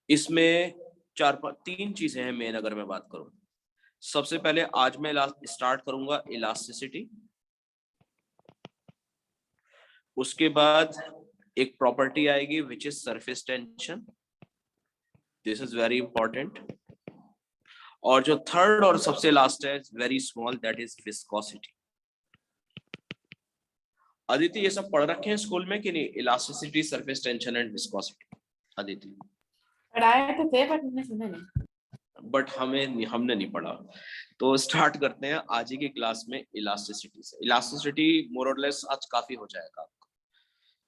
इसमें 3 चीजें हैं मेन अगर मैं बात करूं। सबसे पहले आज मैं स्टार्ट करूंगा इलास्टिसिटी, उसके बाद एक प्रॉपर्टी आएगी which is surface tension, this is very important, और जो थर्ड और सबसे लास्ट है very small, that is viscosity. Aditi ये सब पढ़ रखे हैं स्कूल में कि नहीं, elasticity, surface tension and viscosity? Aditi पढ़ाए तो थे बट मैंने सुना नहीं। बट हमने नहीं पढ़ा। तो स्टार्ट करते हैं आज ही की क्लास में इलास्टिसिटी से। इलास्टिसिटी मोर और लेस आज काफी हो जाएगा आपको,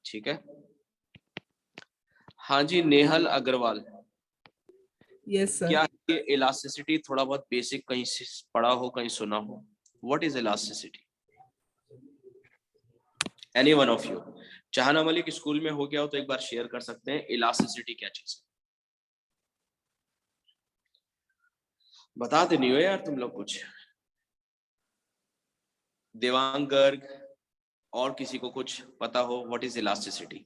ठीक है। हाँ जी नेहल अग्रवाल, यस सर। क्या ये इलास्टिसिटी थोड़ा बहुत बेसिक कहीं से पढ़ा हो, कहीं सुना हो? What is elasticity? Any one of you? चाहना मलिक स्कूल में हो गया हो तो एक बार शेयर कर सकते हैं इलास्टिसिटी क्या चीज है। बताते नहीं हो यार तुम लोग कुछ। देवांग गर्ग, और किसी को कुछ पता हो व्हाट इज इलास्टिसिटी?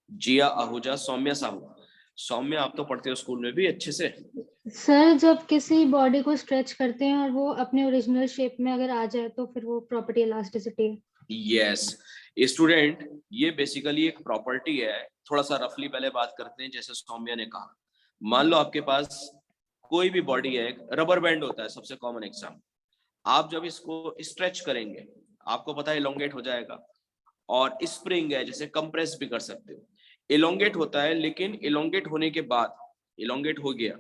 जिया आहूजा, सौम्या साहू। सौम्या आप तो पढ़ते हो स्कूल में भी अच्छे से। सर जब किसी बॉडी को स्ट्रेच करते हैं और वो अपने ओरिजिनल शेप में अगर आ जाए तो फिर वो प्रॉपर्टी इलास्टिसिटी है। यस स्टूडेंट, ये बेसिकली एक प्रॉपर्टी है। थोड़ा सा रफली पहले बात करते हैं। जैसे सौम्या ने कहा, मान लो आपके पास कोई भी बॉडी है, रबर बैंड होता है सबसे कॉमन एग्जाम्पल। आप जब इसको स्ट्रेच करेंगे आपको पता है इलोंगेट हो जाएगा, और स्प्रिंग है जैसे कंप्रेस भी कर सकते हो। इलोंगेट होता है, लेकिन इलोंगेट होने के बाद, इलोंगेट हो गया,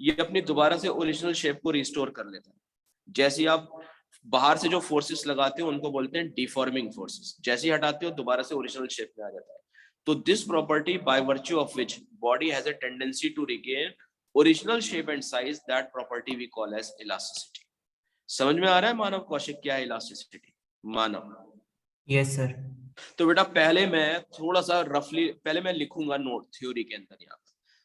ये अपनी दोबारा से ओरिजिनल शेप को रिस्टोर कर लेता है। जैसे आप बाहर से जो फोर्सेस लगाते हो उनको बोलते हैं डिफॉर्मिंग फोर्सेस, जैसे ही हटाते हो दोबारा से ओरिजिनल शेप में आ जाता है। तो this property by virtue of which body has a tendency to regain original shape and size, that property we call as elasticity. समझ में आ रहा है मानव कौशिक क्या है इलास्टिसिटी? मानव यस सर। तो बेटा पहले मैं थोड़ा सा रफली पहले मैं लिखूंगा नोट थ्योरी के अंदर। यहाँ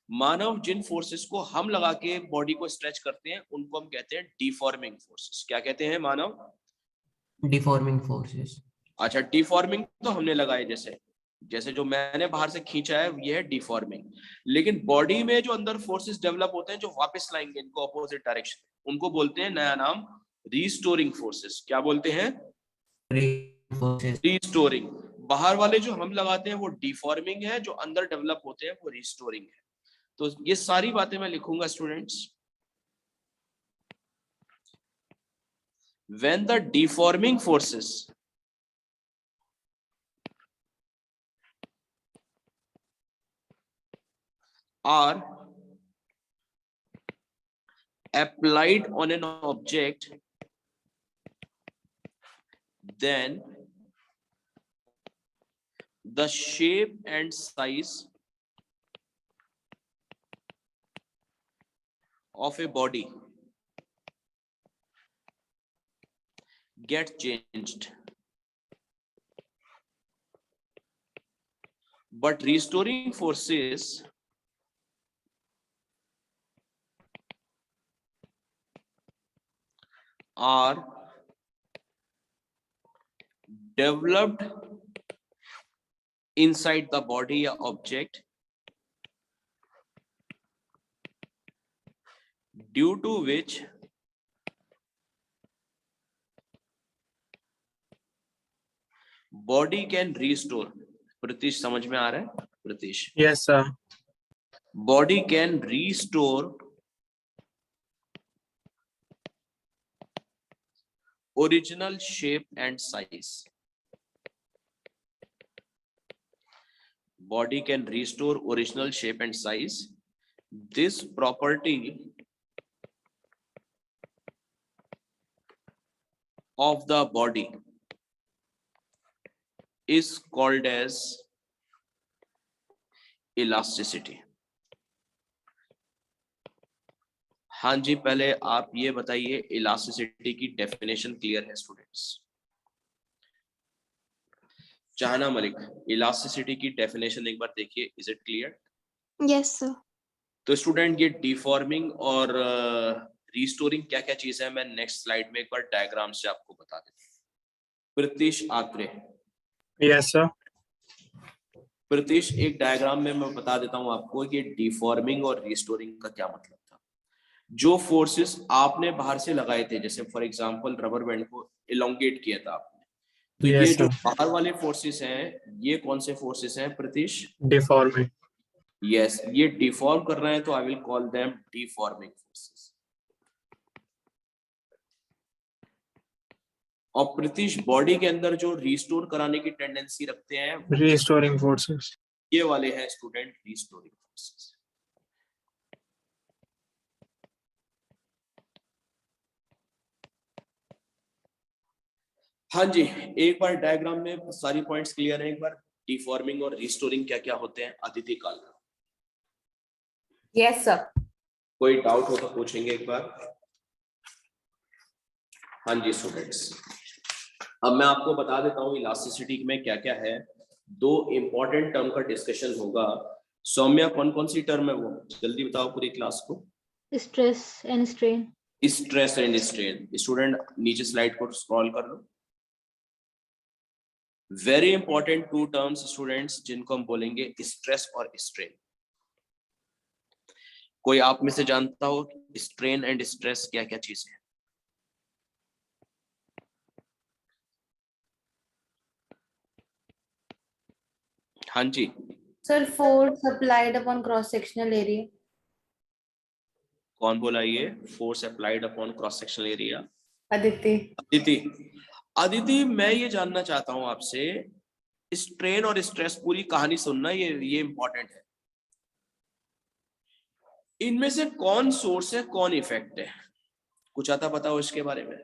मानव जिन फोर्सेस को हम लगा के बॉडी को स्ट्रेच करते हैं उनको हम कहते हैं डिफॉर्मिंग फोर्सेस। क्या कहते हैं मानव? Deforming forces. अच्छा, डिफॉर्मिंग तो हमने लगाए, जैसे जो मैंने बाहर से खींचा है ये है डिफॉर्मिंग। लेकिन बॉडी में जो अंदर फोर्सेस डेवलप होते हैं जो वापस लाएंगे इनको अपोजिट डायरेक्शन, उनको बोलते हैं नया नाम रीस्टोरिंग फोर्सेस। क्या बोलते हैं? रीस्टोरिंग। बाहर वाले जो हम लगाते हैं वो डिफॉर्मिंग है, जो अंदर डेवलप होते हैं वो रीस्टोरिंग है। तो ये सारी बातें मैं लिखूंगा students. When the deforming forces are applied on an object, then the shape and size of a body get changed, but restoring forces are developed inside the body या object due to which body can restore. Pratish समझ में आ रहा है? Pratish, Yes, sir. body can restore original shape and size. Body can restore original shape and size. This property of the body is called as elasticity. हाँ जी, पहले आप ये बताइए, इलास्टिसिटी की डेफिनेशन क्लियर है स्टूडेंट्स? चाहना मलिक, इलास्टिसिटी की डेफिनेशन एक बार देखिए, is it clear? Yes, sir. तो स्टूडेंट ये डिफॉर्मिंग और रिस्टोरिंग क्या क्या चीज है, मैं नेक्स्ट स्लाइड में एक बार डायग्राम से आपको बता देता हूँ। Pratish Atre, Yes, sir. प्रतीश एक डायग्राम में मैं बता देता हूँ आपको कि डिफॉर्मिंग और रिस्टोरिंग का क्या मतलब था। जो फोर्सेस आपने बाहर से लगाए थे, जैसे फॉर एग्जांपल रबर बैंड को इलोंगेट किया था आपने, तो Yes, ये जो sir. बाहर वाले फोर्सेस हैं, ये कौन से फोर्सेस हैं प्रतीश? Deforming. यस, ये डिफॉर्म कर रहे हैं, तो I will call them deforming forces. और प्रतीश बॉडी के अंदर जो रिस्टोर कराने की टेंडेंसी रखते हैं, Restoring forces. ये वाले हैं स्टूडेंट रिस्टोरिंग फोर्सेस। हाँ जी, एक बार डायग्राम में सारी पॉइंट्स क्लियर है। एक बार डिफॉर्मिंग और रिस्टोरिंग क्या क्या होते हैं, अदिति काल? Yes sir. कोई डाउट हो तो पूछेंगे एक बार। हाँ जी स्टूडेंट्स, अब मैं आपको बता देता हूँ इलास्टिसिटी में क्या क्या है। दो इंपॉर्टेंट टर्म का डिस्कशन होगा। सौम्या, कौन कौन सी टर्म है वो, जल्दी बताओ पूरी क्लास को। Stress and strain. Stress and strain. Student नीचे स्लाइड को स्क्रॉल कर लो। Very important two terms students, जिनको हम बोलेंगे स्ट्रेस और स्ट्रेन। कोई आप में से जानता हो स्ट्रेन एंड स्ट्रेस क्या क्या चीज है? हाँ जी sir, force applied upon cross sectional area. कौन बोला ये? Force applied upon cross sectional area. Aditi. Aditi, Aditi मैं ये जानना चाहता हूं आपसे, स्ट्रेन और स्ट्रेस पूरी कहानी सुनना, ये इंपॉर्टेंट है। इनमें से कौन सोर्स है, कौन इफेक्ट है? कुछ आता पता हो इसके बारे में?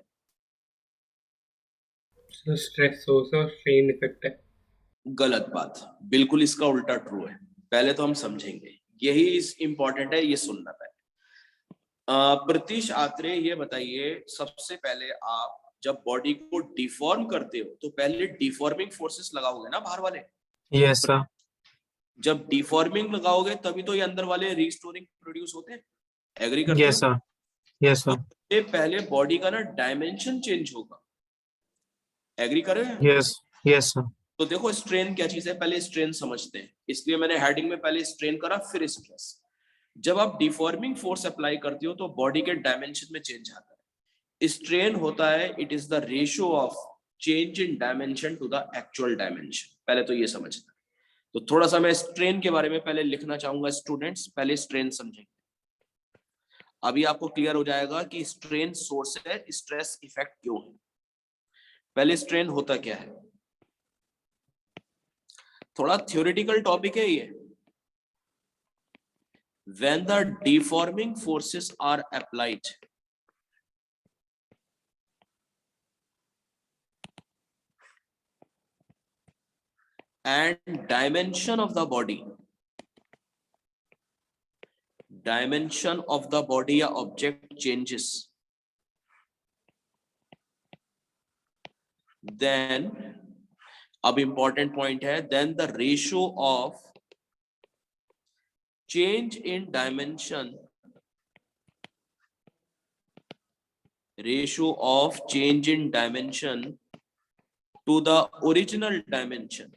स्ट्रेस सोर्स और स्ट्रेन इफेक्ट है। गलत बात, बिल्कुल इसका उल्टा ट्रू है। पहले तो हम समझेंगे, यही इस इंपॉर्टेंट है, ये सुनना पहले। प्रतीश आत्रे, ये बताइए सबसे पहले, आप जब बॉडी को डिफॉर्म करते हो तो पहले डिफॉर्मिंग फोर्सेस लगाओगे ना बाहर वाले? Yes, sir. जब डिफॉर्मिंग लगाओगे तभी तो ये अंदर वाले रिस्टोरिंग प्रोड्यूस होते हैं। एग्री करते Yes, हो? sir. Yes, sir. ये पहले बॉडी का ना डायमेंशन चेंज होगा। एग्री कर रहे हैं? Yes. Yes, sir. तो देखो स्ट्रेन क्या चीज है, पहले स्ट्रेन समझते हैं, इसलिए मैंने हेडिंग में पहले स्ट्रेन करा फिर स्ट्रेस। जब आप डिफॉर्मिंग फोर्स अप्लाई करते हो तो बॉडी के डायमेंशन में चेंज आता है। स्ट्रेन होता है, it is the ratio of change in dimension to the actual dimension. पहले तो ये समझना है। तो थोड़ा सा मैं स्ट्रेन के बारे में पहले लिखना चाहूंगा स्टूडेंट्स, पहले स्ट्रेन समझेंगे। अभी आपको क्लियर हो जाएगा कि स्ट्रेन सोर्स है, स्ट्रेस इफेक्ट क्यों है। पहले स्ट्रेन होता क्या है, थोड़ा थ्योरेटिकल टॉपिक है ये। When the deforming forces are applied, and dimension of the body dimension of the body या ऑब्जेक्ट चेंजेस, देन, अब इंपॉर्टेंट पॉइंट है, then the ratio of change in dimension, ratio of change in dimension to the original dimension,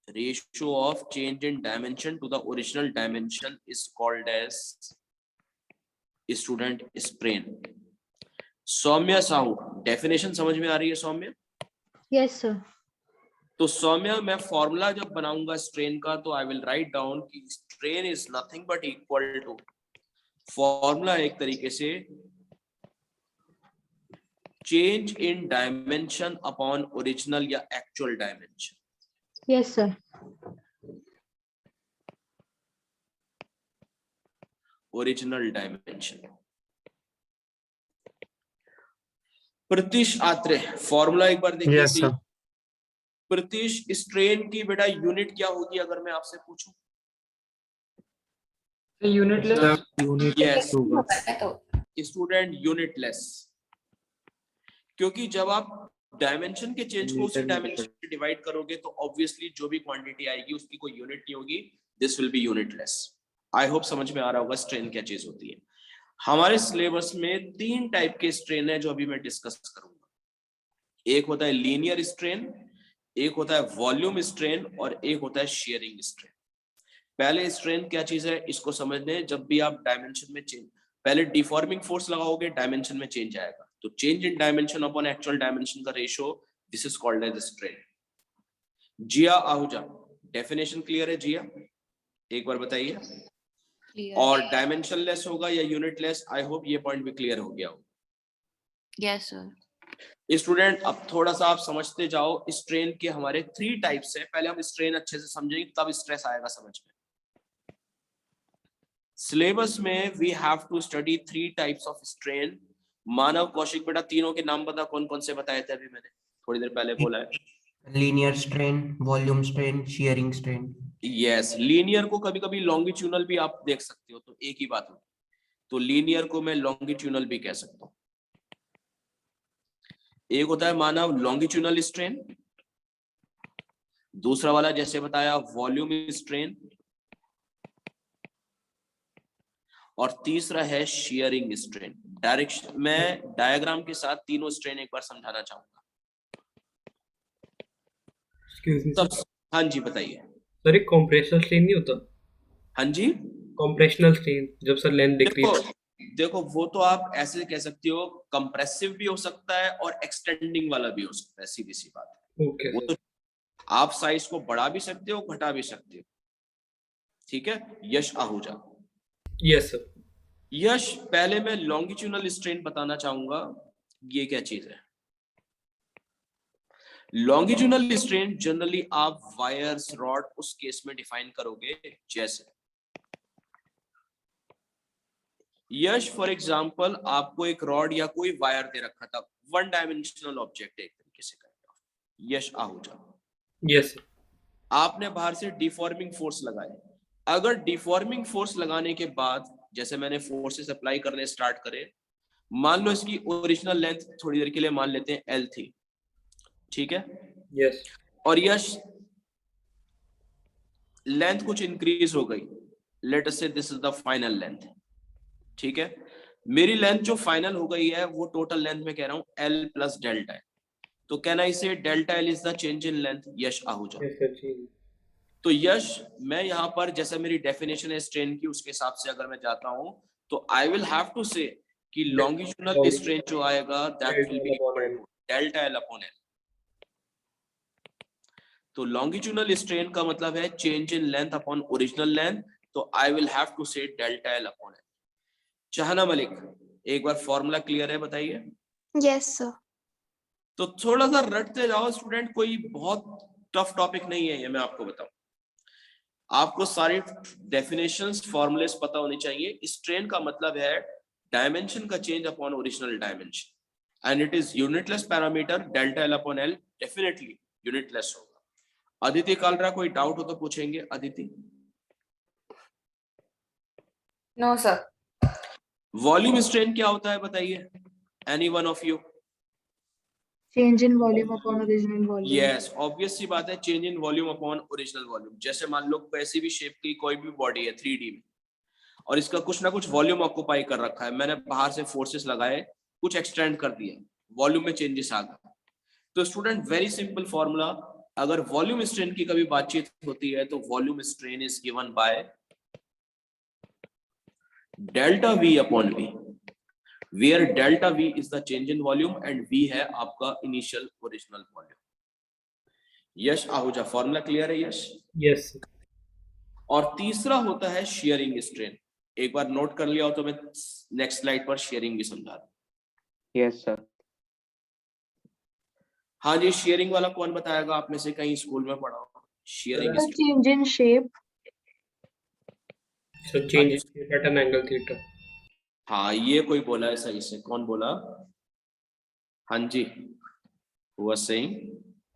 ratio of change in dimension to the original dimension is called as student strain. Saumya Sahu, definition समझ में आ रही है Saumya? Yes sir. तो सौम्या, मैं formula जब बनाऊंगा strain का तो आई विल राइट डाउन कि strain is nothing but equal to, formula एक तरीके से change in dimension upon original या actual dimension. Yes sir. Original dimension. Pritish Atre, formula एक बार देखिए Yes, sir. प्रतीश, स्ट्रेन की बेटा यूनिट क्या होगी अगर मैं आपसे पूछूं? यूनिटलेस। Unit Yes. होगा। तो स्टूडेंट यूनिटलेस, क्योंकि जब आप डायमेंशन के चेंज को उसी डायमेंशन में डिवाइड करोगे तो ऑब्वियसली जो भी क्वांटिटी आएगी उसकी कोई यूनिट नहीं होगी, this will be unitless. I hope समझ में आ रहा होगा स्ट्रेन क्या चीज होती है। हमारे सिलेबस में 3 टाइप के स्ट्रेन है जो अभी मैं डिस्कस करूंगा। एक होता है लीनियर स्ट्रेन, एक होता है वॉल्यूम स्ट्रेन और एक होता है शेयरिंग स्ट्रेन। पहले स्ट्रेन क्या चीज है इसको समझने, जब भी आप डायमेंशन में चेंज, पहले डिफॉर्मिंग फोर्स लगाओगे डायमेंशन में चेंज आएगा, तो change in dimension upon actual dimension का ratio, this is called as strain. Jiya Ahuja, definition clear है जिया? एक बार बताइए। और डायमेंशनलेस होगा या यूनिटलेस? आई होप ये पॉइंट भी क्लियर हो गया हो। Yes sir. स्टूडेंट अब थोड़ा सा आप समझते जाओ, स्ट्रेन के हमारे 3 टाइप्स है। पहले हम स्ट्रेन अच्छे से समझेंगे तब स्ट्रेस आएगा समझ में। सिलेबस में we have to study 3 types of strain. Manav Kaushik बेटा तीनों के नाम बता, कौन कौन से बताए थे अभी मैंने थोड़ी देर पहले बोला है। Linear strain, volume strain, sharing strain. Yes, linear को कभी कभी लॉन्गिट्यूनल भी आप देख सकते हो, तो एक ही बात होगी। तो लीनियर को मैं लॉन्गिट्यूनल भी कह सकता हूं। एक होता है मानव लॉन्गिट्यूनल स्ट्रेन, दूसरा वाला जैसे बताया वॉल्यूम स्ट्रेन, और तीसरा है शेयरिंग स्ट्रेन। डायरेक्शन मैं डायग्राम के साथ तीनों स्ट्रेन एक बार समझाना चाहूंगा। तब हाँ जी बताइए। सर एक कॉम्प्रेशनल स्ट्रेन नहीं होता? हाँ जी, कॉम्प्रेशनल स्ट्रेन जब सर लेंथ डिक्रीज। देखो वो तो आप ऐसे कह सकते हो, कंप्रेसिव भी हो सकता है और एक्सटेंडिंग वाला भी हो सकता है, सीधी सी बात है। ओके वो तो आप साइज को बढ़ा भी सकते हो घटा भी सकते हो, ठीक है। यश आहूजा। Yes sir. यश, पहले मैं लॉन्गिट्यूनल स्ट्रेन बताना चाहूंगा, ये क्या चीज है। लॉन्गिट्यूनल स्ट्रेन जनरली आप वायर्स, रॉड उस केस में डिफाइन करोगे जैसे यश फॉर एग्जांपल आपको एक रॉड या कोई वायर दे रखा था, 1 डायमेंशनल ऑब्जेक्ट एक तरीके से करना। यश आहूजा। Yes sir. आपने बाहर से डिफॉर्मिंग फोर्स लगाए। अगर डिफॉर्मिंग फोर्स लगाने के बाद जैसे मैंने फोर्सेस अप्लाई करने स्टार्ट करे, मान लो इसकी ओरिजिनल लेंथ थोड़ी देर के लिए मान लेते हैं L थी, ठीक है। यस। और यश लेंथ कुछ इंक्रीज हो गई, लेट अस से this is the final length, ठीक है। मेरी लेंथ जो फाइनल हो गई है वो टोटल लेंथ में कह रहा हूं L प्लस डेल्टा है, तो can I say delta L is the change in length. Yash Ahuja. तो यश, मैं यहाँ पर जैसा मेरी डेफिनेशन है स्ट्रेन की उसके हिसाब से अगर मैं जाता हूं तो आई विल हैव टू से कि लॉन्गिट्यूडनल स्ट्रेन जो आएगा that will be equal to delta L upon L। तो लॉन्गिट्यूडनल स्ट्रेन का मतलब है change in length upon original length, तो I will have to say delta L upon L। Chahna Malik, एक बार फॉर्मूला क्लियर है बताइए। Yes sir. तो थोड़ा सा रटते जाओ स्टूडेंट, कोई बहुत टफ टॉपिक नहीं है ये, मैं आपको बताऊं। आपको सारे डेफिनेशंस, फॉर्मूलेस पता होने चाहिए। स्ट्रेन का मतलब है डायमेंशन का change upon original dimension, and it is unitless parameter. Delta L upon L definitely unitless होगा। अदिति कालरा, कोई डाउट हो तो पूछेंगे। Aditi, No, sir. Volume strain क्या होता है बताइए, any one of you? Change in volume upon original volume. Yes, obvious सी बात है, change in volume upon original volume. जैसे मान लो कैसी भी शेप की कोई भी बॉडी है 3D में, और इसका कुछ ना कुछ वॉल्यूम ऑक्यूपाई कर रखा है, मैंने बाहर से फोर्सेस लगाए, कुछ एक्सटेंड कर दिया, वॉल्यूम में चेंजेस आ गए। तो स्टूडेंट, वेरी सिंपल फॉर्मूला, अगर वॉल्यूम स्ट्रेन की कभी बातचीत होती है तो volume strain is given by delta V upon V, where delta V is the change in volume and V है आपका इनिशियल ओरिजिनल वॉल्यूम। यश आहूजा, फॉर्मूला क्लियर है यश? Yes sir. और तीसरा होता है शेयरिंग स्ट्रेन। एक बार नोट कर लिया हो तो मैं नेक्स्ट स्लाइड पर शेयरिंग भी समझा दूं। Yes sir. हाँ जी, शेयरिंग वाला कौन बताएगा? आप में से कहीं स्कूल में पढ़ा हो sharing strain? Change in shape. So change at an angle theta. हाँ, ये कोई बोला है सही से? कौन बोला? हाँ जी, हुआ सही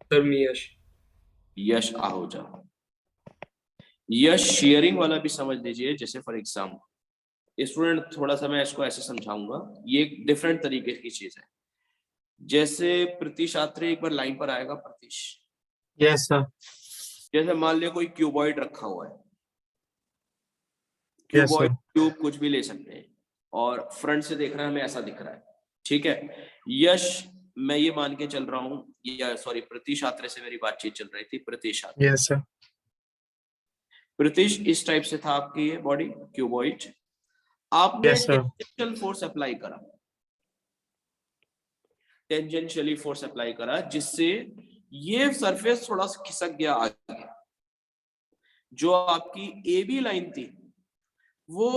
सर मी यश। यश आहूजा। यश शेयरिंग वाला भी समझ लीजिए। जैसे फॉर एग्जाम्पल स्टूडेंट, थोड़ा सा मैं इसको ऐसे समझाऊंगा, ये एक डिफरेंट तरीके की चीज है। जैसे प्रीतिश आत्रे, एक बार लाइन पर आएगा प्रीतिश। Yes sir. जैसे मान लिया कोई क्यूबॉइड रखा हुआ है, Yes, क्यूबॉइड sir. क्यूब कुछ भी ले सकते हैं, और फ्रंट से देख रहे हैं हमें ऐसा दिख रहा है, ठीक है। यश, मैं ये मान के चल रहा हूँ, या सॉरी प्रीतिश आत्रे से मेरी बातचीत चल रही थी। Pritish Atre, yes sir. प्रीतिश इस टाइप से था आपकी ये बॉडी क्यूबॉइड, आपने Yes, sir. Tangential force apply करा, टेंजेंशियली फोर्स अप्लाई करा, जिससे ये सरफेस थोड़ा सा खिसक गया आगे। जो आपकी ए बी लाइन थी वो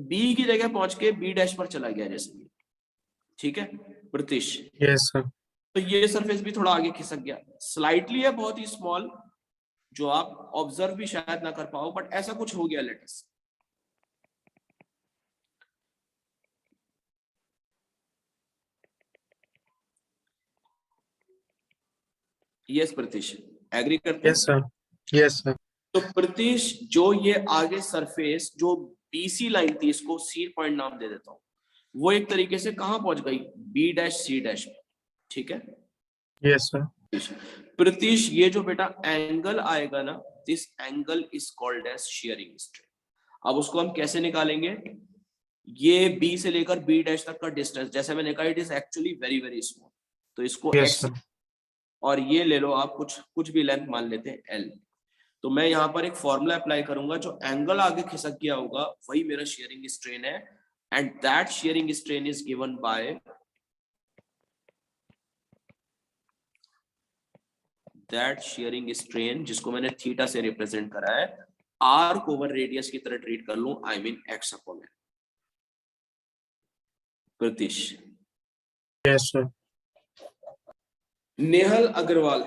बी की जगह पहुंच के बी डैश पर चला गया, जैसे ये, ठीक है प्रीतिश? Yes sir. तो ये सरफेस भी थोड़ा आगे खिसक गया, स्लाइटली है, बहुत ही स्मॉल, जो आप ऑब्जर्व भी शायद ना कर पाओ, बट ऐसा कुछ हो गया लेटेस्ट। यस प्रीतिश, एग्री करते हैं? Yes sir. Yes sir. तो प्रीतिश, जो ये आगे सरफेस जो बीसी लाइन थी, इसको सी पॉइंट नाम दे देता हूं, वो एक तरीके से कहां पहुंच गई? बी डैश सी डैश में, ठीक है? Yes sir. प्रीतिश, ये जो बेटा एंगल आएगा ना, this angle is called as shearing strain. अब उसको हम कैसे निकालेंगे? ये बी से लेकर बी डैश तक का डिस्टेंस, जैसे मैंने कहा, it is actually very very small, तो इसको यस एक्स, सर। और ये ले लो आप, कुछ भी लेंथ मान लेते हैं एल। तो मैं यहाँ पर एक फॉर्मूला अप्लाई करूंगा, जो एंगल आगे खिसक गया होगा वही मेरा शेयरिंग स्ट्रेन है, and that sharing strain is given by that sharing strain, जिसको मैंने थीटा से रिप्रेजेंट करा है, आर्क ओवर रेडियस की तरह ट्रीट कर लूं, I mean X upon L. Pratish, yes sir. Nehal Agarwal,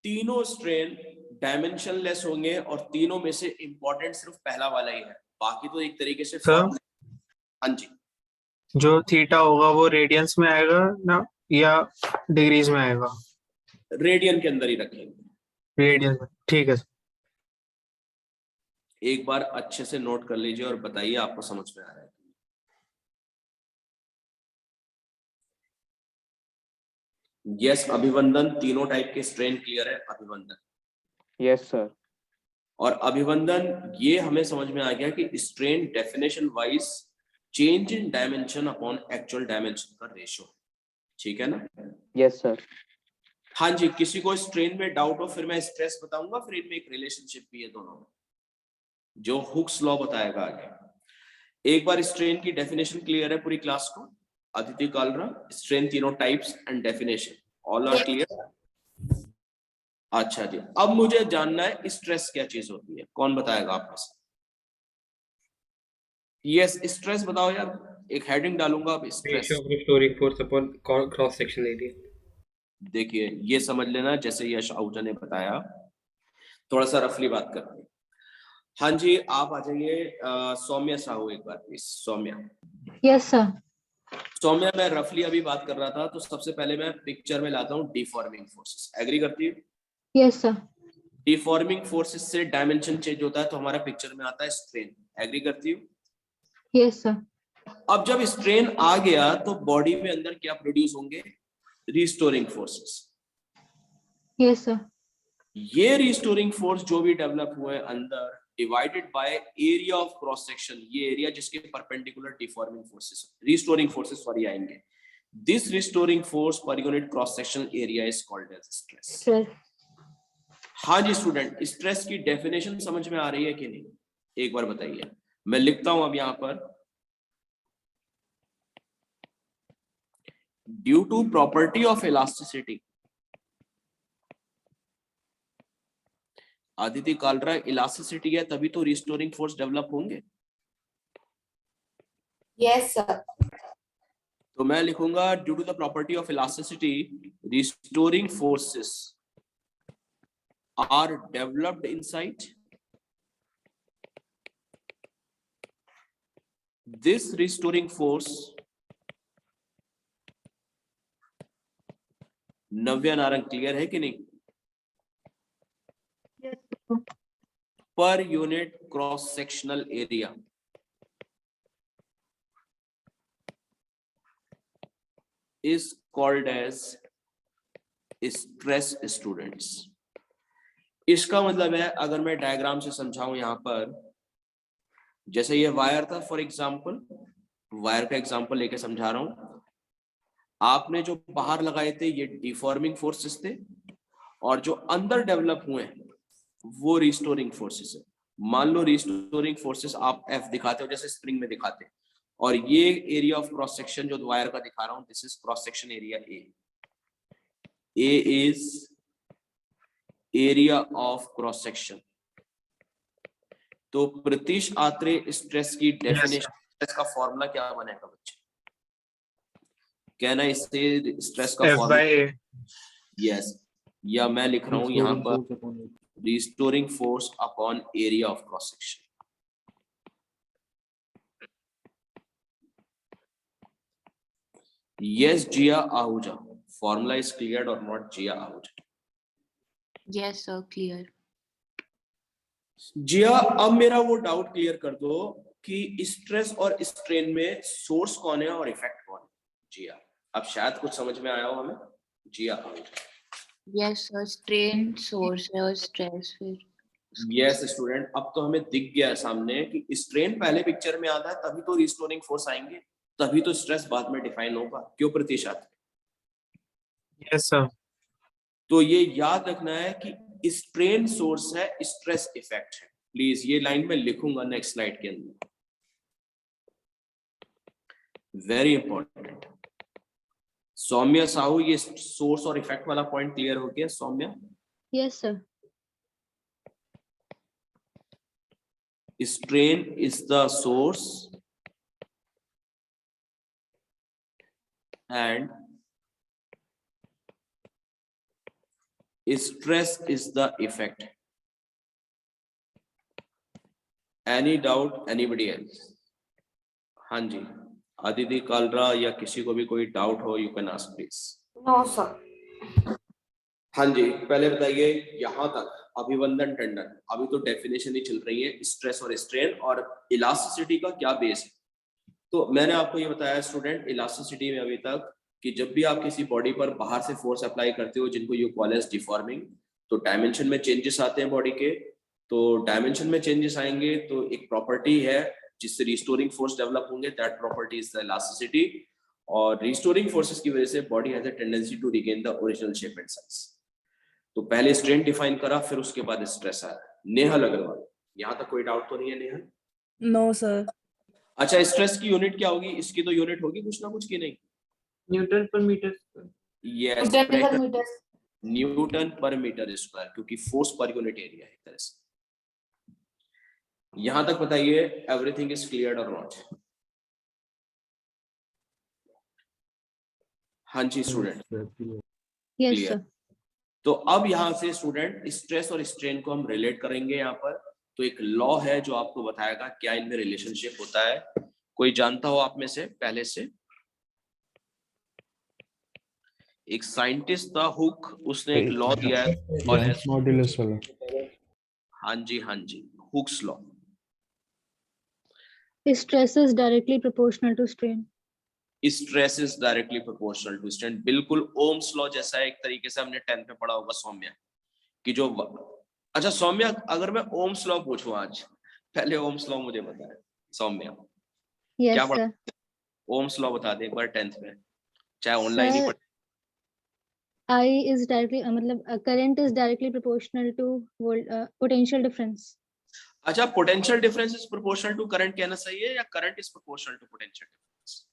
तीनों स्ट्रेन डायमेंशनलेस होंगे, और तीनों में से इंपॉर्टेंट सिर्फ पहला वाला ही है, बाकी तो एक तरीके से सर, हाँ जी, जो थीटा होगा वो रेडियंस में आएगा ना या डिग्रीज में आएगा? रेडियन के अंदर ही रखेंगे। रेडियंस में, ठीक है सर। एक बार अच्छे से नोट कर लीजिए और बताइए आपको समझ में आ रहा है? यस अभिवंदन, तीनों टाइप के स्ट्रेन क्लियर है? Abhivandan, yes sir. और अभिवंदन, ये हमें समझ में आ गया कि strain definition wise change in dimension upon actual dimension का रेशियो, ठीक है ना? Yes sir. हाँ जी, किसी को स्ट्रेन में डाउट हो फिर मैं स्ट्रेस बताऊंगा, फिर इनमें एक रिलेशनशिप भी है दोनों में, जो हुक्स लॉ बताएगा आगे। एक बार स्ट्रेन की डेफिनेशन क्लियर है पूरी क्लास को? अदिति कालरा, स्ट्रेन तीनों types and definition all are clear? अच्छा जी, अब मुझे जानना है स्ट्रेस क्या चीज होती है, कौन बताएगा आप में से? यस, स्ट्रेस बताओ यार, एक हेडिंग डालूंगा अब, stress. Ratio of restoring force upon cross section area. देखिए ये समझ लेना, जैसे यश आहूजा ने बताया, थोड़ा सा रफली बात करते हैं। हाँ जी, आप आ जाइए सौम्या साहू, एक बार please. Saumya. Yes sir. Saumya, मैं रफली अभी बात कर रहा था, तो सबसे पहले मैं पिक्चर में लाता हूँ डिफॉर्मिंग फोर्सेस, एग्री करती है? Yes sir. डिफॉर्मिंग फोर्सेस से डायमेंशन चेंज होता है तो हमारा पिक्चर में आता है स्ट्रेन। एग्री करती हूँ? Yes sir. अब जब स्ट्रेन आ गया तो बॉडी में अंदर क्या प्रोड्यूस होंगे? Restoring forces. Yes sir. ये रिस्टोरिंग फोर्स जो भी डेवलप हुए अंदर divided by area of cross section, ये एरिया जिसके perpendicular deforming forces, restoring forces sorry आएंगे। This restoring force per unit cross section area is called as stress. Stress. हाँ जी स्टूडेंट, स्ट्रेस की डेफिनेशन समझ में आ रही है कि नहीं? एक बार बताइए। मैं लिखता हूं अब यहां पर, due to property of elasticity, Aditi Kalra elasticity है तभी तो रिस्टोरिंग फोर्स डेवलप होंगे। Yes sir. तो मैं लिखूंगा due to the property of elasticity restoring forces are developed inside this restoring force. Navya Narang clear है कि नहीं? पर unit cross sectional area is called as stress students। इसका मतलब है, अगर मैं डायग्राम से समझाऊं यहां पर, जैसे ये वायर था फॉर एग्जांपल, वायर का एग्जांपल लेके समझा रहा हूं। आपने जो बाहर लगाए थे ये डिफॉर्मिंग फोर्सेस थे और जो अंदर डेवलप हुए हैं वो रिस्टोरिंग फोर्सेस है। मान लो रिस्टोरिंग फोर्सेस आप एफ दिखाते हो जैसे स्प्रिंग में दिखाते हैं, और ये एरिया ऑफ क्रॉस सेक्शन जो वायर का दिखा रहा हूं, this is cross section area A. A is area of cross section. तो प्रतीश आत्रे स्ट्रेस की डेफिनेशन, स्ट्रेस का फॉर्मूला क्या बनेगा बच्चे? कहना इससे स्ट्रेस का फॉर्मूला, यस, या मैं लिख रहा हूं यहां पर restoring force upon area of cross section. Yes, Jia Ahuja. Formula is cleared or not, Jia Ahuja? Yes, sir. Clear. जिया, अब मेरा वो डाउट क्लियर कर दो कि स्ट्रेस और स्ट्रेन में सोर्स कौन है और इफेक्ट कौन है? जिया, अब शायद कुछ समझ में आया हो हमें। जिया Ahuja. Yes, sir. Strain source है और stress फिर। यस स्टूडेंट, अब तो हमें दिख गया सामने कि स्ट्रेन पहले पिक्चर में आता है तभी तो रिस्टोरिंग फोर्स आएंगे, तभी तो स्ट्रेस बाद में डिफाइन होगा। क्यों प्रतिशत? Yes sir. तो ये याद रखना है कि स्ट्रेन सोर्स है, स्ट्रेस इफेक्ट है। प्लीज ये लाइन में लिखूंगा नेक्स्ट स्लाइड के अंदर, वेरी इंपॉर्टेंट। सौम्या साहू, ये सोर्स और इफेक्ट वाला पॉइंट क्लियर हो गया? Saumya? Yes sir. Strain is the source and stress is the effect. Any doubt? Anybody else? हाँ जी, आदिति कालरा या किसी को भी कोई डाउट हो, you can ask please. No sir. हाँ जी, पहले बताइए यहाँ तक अभिवंदन टंडन, अभी तो डेफिनेशन ही चल रही है स्ट्रेस और स्ट्रेन और इलास्टिसिटी का क्या बेस है। तो मैंने आपको ये बताया स्टूडेंट, इलास्टिसिटी में अभी तक कि जब भी आप किसी बॉडी पर बाहर से फोर्स अप्लाई करते हो जिनको यू कॉल एज डिफॉर्मिंग, तो डायमेंशन में चेंजेस आते हैं बॉडी के। तो डायमेंशन में चेंजेस आएंगे तो एक प्रॉपर्टी है जिससे रिस्टोरिंग फोर्स डेवलप होंगे, that property is the elasticity. और रिस्टोरिंग फोर्सेस की वजह से body has a tendency to regain the original shape and size. तो पहले स्ट्रेन डिफाइन करा, फिर उसके बाद स्ट्रेस आया। नेहल अग्रवाल, यहाँ तक कोई डाउट तो नहीं है नेहल? No sir. अच्छा, स्ट्रेस की यूनिट क्या होगी? इसकी तो यूनिट होगी कुछ ना कुछ की नहीं? न्यूटन पर मीटर। यस, न्यूटन पर मीटर स्क्वायर, क्योंकि फोर्स पर यूनिट एरिया है एक तरह से। यहां तक बताइए, एवरीथिंग इज क्लियर और नॉट? हाँ जी स्टूडेंट, यस सर। तो अब यहाँ से स्टूडेंट स्ट्रेस और स्ट्रेन को हम रिलेट करेंगे यहाँ पर। तो एक लॉ है जो आपको बताएगा क्या इनमें रिलेशनशिप होता है। कोई जानता हो आप में से पहले से? एक साइंटिस्ट था हुक, उसने एक लॉ दिया है मॉड्यूलस वाला। हाँ जी, Hooke's law. Stress is directly proportional to strain. Stress is directly proportional to strain, बिल्कुल ओम्स लॉ जैसा है, एक तरीके से हमने 10th में पढ़ा होगा सौम्या कि जो अच्छा सौम्या, अगर मैं ओम्स लॉ पूछूं आज, पहले ओम्स लॉ मुझे बताए सौम्या, Yes, क्या sir. पढ़ा? ओम्स लॉ बता दे एक बार 10th में, चाहे ऑनलाइन ही Sir, पढ़। I is directly मतलब current is directly proportional to potential difference. अच्छा, potential difference is proportional to current कहना सही है या current is proportional to potential difference?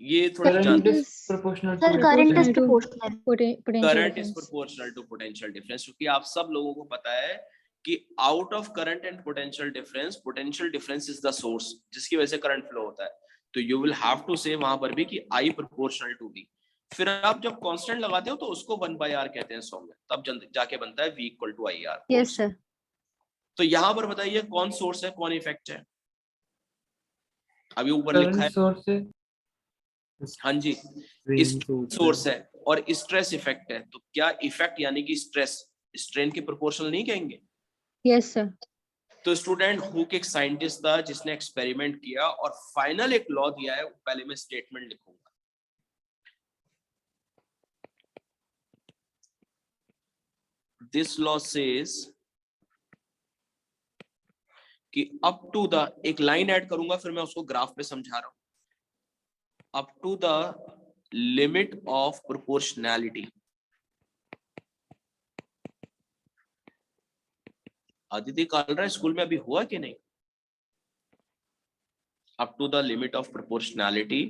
ये थोड़ा Current जान, is proportional Sir, to current is to proportional. potential current is difference. Proportional to potential difference, क्योंकि आप सब लोगों को पता है कि out of current and potential difference is the source जिसकी वजह से करंट फ्लो होता है। तो यू विल हैव टू से वहां पर भी कि आई प्रोपोर्शनल टू बी। फिर आप जब कांस्टेंट लगाते हो तो उसको 1/r कहते हैं सॉल्व में, तब जाके बनता है v = IR। Yes, sir. तो यहाँ पर बताइए कौन सोर्स है कौन इफेक्ट है? अभी ऊपर लिखा है, current source है, हाँ जी, Strain source सोर्स है और स्ट्रेस इफेक्ट है। तो क्या इफेक्ट यानी कि स्ट्रेस स्ट्रेन के प्रोपोर्शनल नहीं कहेंगे? Yes, sir. तो स्टूडेंट हुक एक साइंटिस्ट था जिसने एक्सपेरिमेंट किया और फाइनल एक लॉ दिया है, पहले मैं स्टेटमेंट लिखूंगा। दिस लॉ सेज कि अप टू द, एक लाइन ऐड करूंगा फिर मैं उसको ग्राफ पे समझा रहा हूं, up to the limit of proportionality. Aditya Kalra school में अभी हुआ कि नहीं? Up to the limit of proportionality.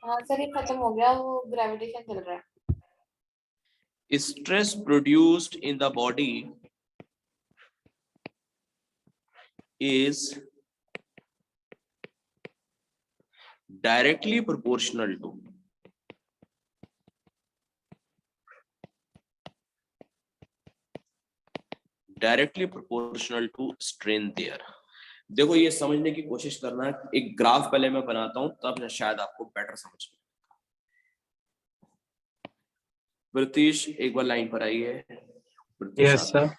हाँ सर, ये खत्म हो गया, वो ग्रेविटेशन चल रहा है। Stress produced in the body is directly proportional to strain there। देखो ये समझने की कोशिश करना है, एक ग्राफ पहले मैं बनाता हूं तब शायद आपको बेटर समझ में। ब्रिटिश एक बार लाइन पर आइए। Yes sir.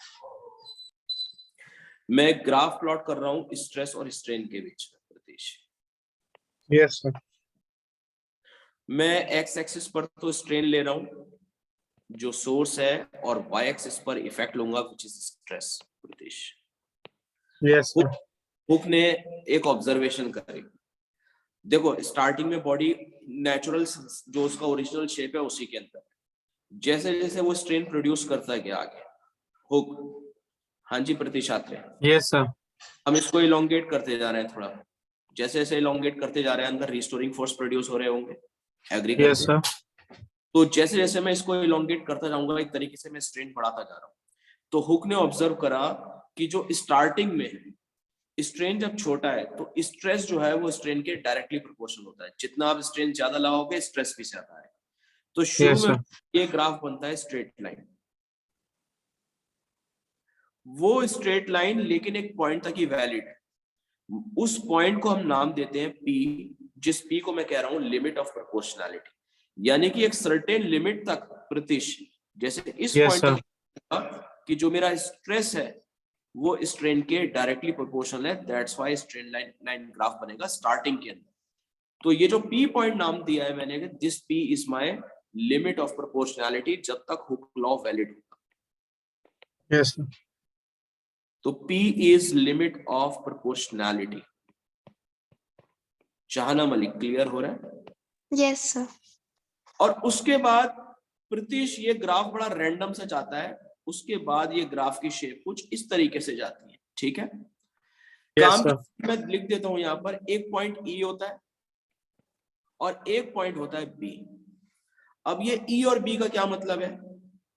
मैं ग्राफ प्लॉट कर रहा हूं स्ट्रेस और स्ट्रेन के बीच में। British yes sir. मैं एक्स एक्सिस पर तो स्ट्रेन ले रहा हूं जो सोर्स है और वाई एक्सिस पर इफेक्ट लूंगा which is stress. British yes sir. Hook ने एक ऑब्जर्वेशन करी। देखो स्टार्टिंग में बॉडी नेचुरल जो उसका ओरिजिनल शेप है उसी के अंदर, जैसे जैसे वो स्ट्रेन प्रोड्यूस करता गया आगे हुक, हाँ जी प्रतिशात्र, यस सर। हम इसको इलोंगेट करते जा रहे हैं थोड़ा, जैसे जैसे इलोंगेट करते जा रहे हैं अंदर रिस्टोरिंग फोर्स प्रोड्यूस हो रहे होंगे, एग्री करते हैं? Yes sir. तो जैसे जैसे मैं इसको इलोंगेट करता जाऊंगा एक तरीके से मैं स्ट्रेन बढ़ाता जा रहा हूँ। तो हुक ने ऑब्जर्व करा कि जो स्टार्टिंग में स्ट्रेन जब छोटा है तो स्ट्रेस जो है वो स्ट्रेन के डायरेक्टली प्रोपोर्शनल होता है, जितना आप स्ट्रेन ज्यादा लगाओगे स्ट्रेस भी ज्यादा है। तो शुरू में ये ग्राफ बनता है स्ट्रेट लाइन, वो स्ट्रेट लाइन लेकिन एक पॉइंट तक ही वैलिड है, उस पॉइंट को हम नाम देते हैं पी, जिस पी को मैं कह रहा हूं लिमिट ऑफ प्रोपोर्शनैलिटी, यानी कि एक सर्टेन लिमिट तक प्रतिश, जैसे इस पॉइंट तक कि जो मेरा स्ट्रेस है वो स्ट्रेन के डायरेक्टली प्रोपोर्शनल है, that's why strain line graph बनेगा स्टार्टिंग के अंदर। तो ये जो पी पॉइंट नाम दिया है मैंने, this P is my limit of proportionality जब तक हुक लॉ वैलिड होगा। Yes sir. तो P is limit of proportionality. Jahana Malik clear हो रहा है? Yes, sir. और उसके बाद प्रतीश ये ग्राफ बड़ा रैंडम से जाता है, उसके बाद ये ग्राफ की शेप कुछ इस तरीके से जाती है, ठीक है? काम मैं लिख देता हूं यहां पर, एक पॉइंट E होता है और एक पॉइंट होता है B। अब ये E और B का क्या मतलब है?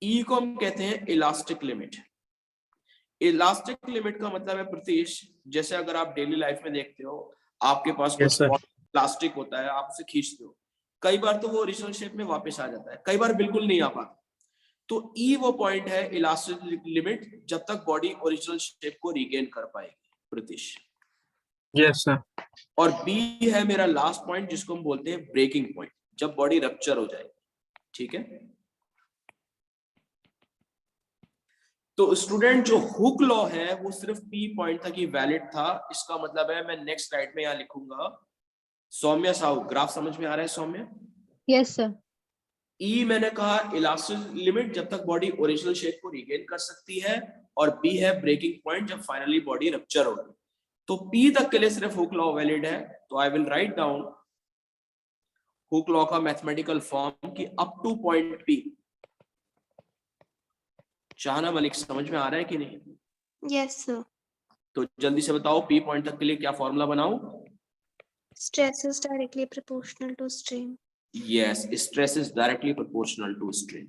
E को हम कहते हैं इलास्टिक लिमिट। इलास्टिक लिमिट का मतलब है प्रतीश, जैसे अगर आप डेली लाइफ में देखते हो आपके पास कुछ प्लास्टिक होता है, आप उसे खींचते हो, कई बार तो वो ओरिजिनल शेप में वापस आ जाता है, कई बार बिल्कुल नहीं आ पाता। तो ई वो पॉइंट है इलास्टिक लिमिट जब तक बॉडी ओरिजिनल शेप को रिगेन कर पाएगी प्रतीश। Yes sir. और बी है मेरा लास्ट पॉइंट जिसको हम बोलते हैं ब्रेकिंग पॉइंट, जब बॉडी रप्चर हो जाएगी, ठीक है? तो स्टूडेंट जो हुक लॉ है वो सिर्फ पी पॉइंट तक ही वैलिड था। इसका मतलब है मैं नेक्स्ट स्लाइड में यहां लिखूंगा सौम्या साहू, ग्राफ समझ में आ रहा है सौम्या? Yes sir. ई मैंने कहा इलास्टिक लिमिट जब तक बॉडी ओरिजिनल शेप को रिगेन कर सकती है, और बी है ब्रेकिंग पॉइंट जब फाइनली बॉडी रप्चर होगी। तो पी तक के लिए सिर्फ हुक लॉ वैलिड है। तो I will write down Hooke law का मैथमेटिकल फॉर्म कि up two point P. शाहना Malik समझ में आ रहा है कि नहीं? Yes sir. तो जल्दी से बताओ पी पॉइंट तक के लिए क्या फॉर्मूला बनाऊं? Stress is directly proportional to strain. Yes, stress is directly proportional to strain.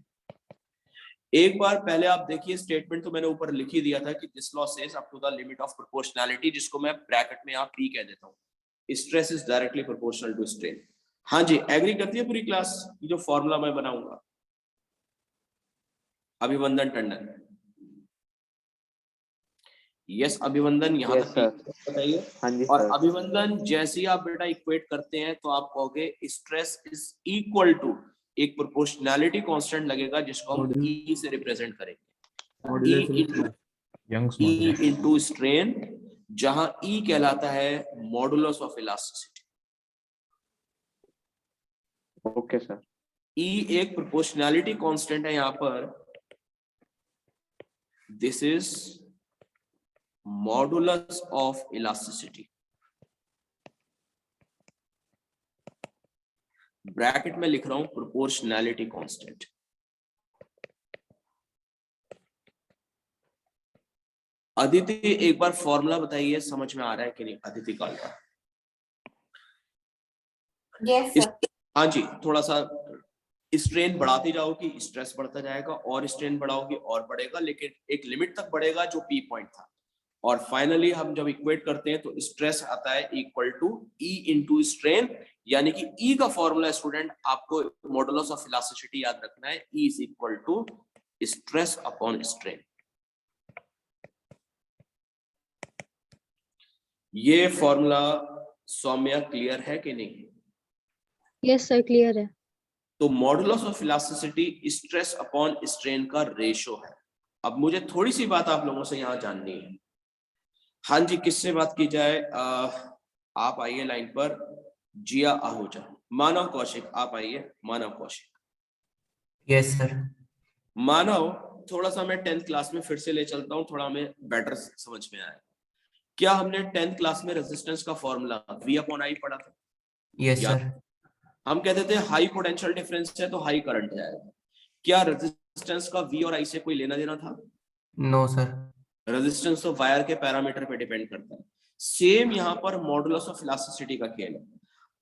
एक बार पहले आप देखिए स्टेटमेंट तो मैंने ऊपर लिख ही दिया था कि this law says up to the limit of proportionality, जिसको मैं ब्रैकेट में आप पी कह देता हूं। Stress is directly proportional to strain. हाँ जी, एग्री करती है पूरी क्लास? ये जो फॉर्मूला मैं बनाऊंगा। अभिवंदन टंडन, यस अभिवंदन, यहाँ Yes, तक बताइए। हाँ जी और सर। अभिवंदन जैसे ही आप बेटा इक्वेट करते हैं तो आप कहोगे स्ट्रेस इज इक्वल टू एक प्रोपोर्शनैलिटी कांस्टेंट लगेगा जिसको हम ई से रिप्रेजेंट करेंगे। ई इनटू स्ट्रेन, जहां ई कहलाता है modulus of elasticity. Okay sir. E एक प्रोपोर्शनैलिटी कांस्टेंट है यहां पर। This is modulus of elasticity. Bracket में लिख रहा हूं प्रोपोर्शनैलिटी कांस्टेंट। अदिति एक बार फॉर्मूला बताइए, समझ में आ रहा है कि नहीं? अदिति काल का। Yes sir. हाँ जी, थोड़ा सा स्ट्रेन बढ़ाती जाओगी स्ट्रेस बढ़ता जाएगा, और स्ट्रेन बढ़ाओगी और बढ़ेगा, लेकिन एक लिमिट तक बढ़ेगा जो पी पॉइंट था। और फाइनली हम जब इक्वेट करते हैं तो स्ट्रेस आता है equal to E into strain, यानी कि ई का फॉर्मूला स्टूडेंट आपको मॉडुलस ऑफ इलास्टिसिटी याद रखना है। E is equal to stress upon strain. ये फॉर्मूला सौम्या क्लियर है कि नहीं? यस सर, क्लियर है। तो modulus of elasticity stress upon strain का रेशो है। अब मुझे थोड़ी सी बात आप लोगों से यहां जाननी है। हाँ जी, किससे बात की जाए? आप आइए लाइन पर। जिया आहूजा, मानव कौशिक आप आइए। मानव कौशिक। Yes sir. मानव, थोड़ा सा मैं 10th क्लास में फिर से ले चलता हूँ, थोड़ा हमें बेटर समझ में आए। क्या हमने 10th क्लास में रेजिस्टेंस का फॉर्मूला V अपॉन I पढ़ा था? Yes sir. हम कहते थे हाई पोटेंशियल डिफरेंस है तो हाई करंट जाएगा। क्या रेजिस्टेंस का V और I से कोई लेना देना था? No sir. रेजिस्टेंस तो वायर के पैरामीटर पे डिपेंड करता है। सेम यहाँ पर मॉडुलस ऑफ इलास्टिसिटी का खेल है।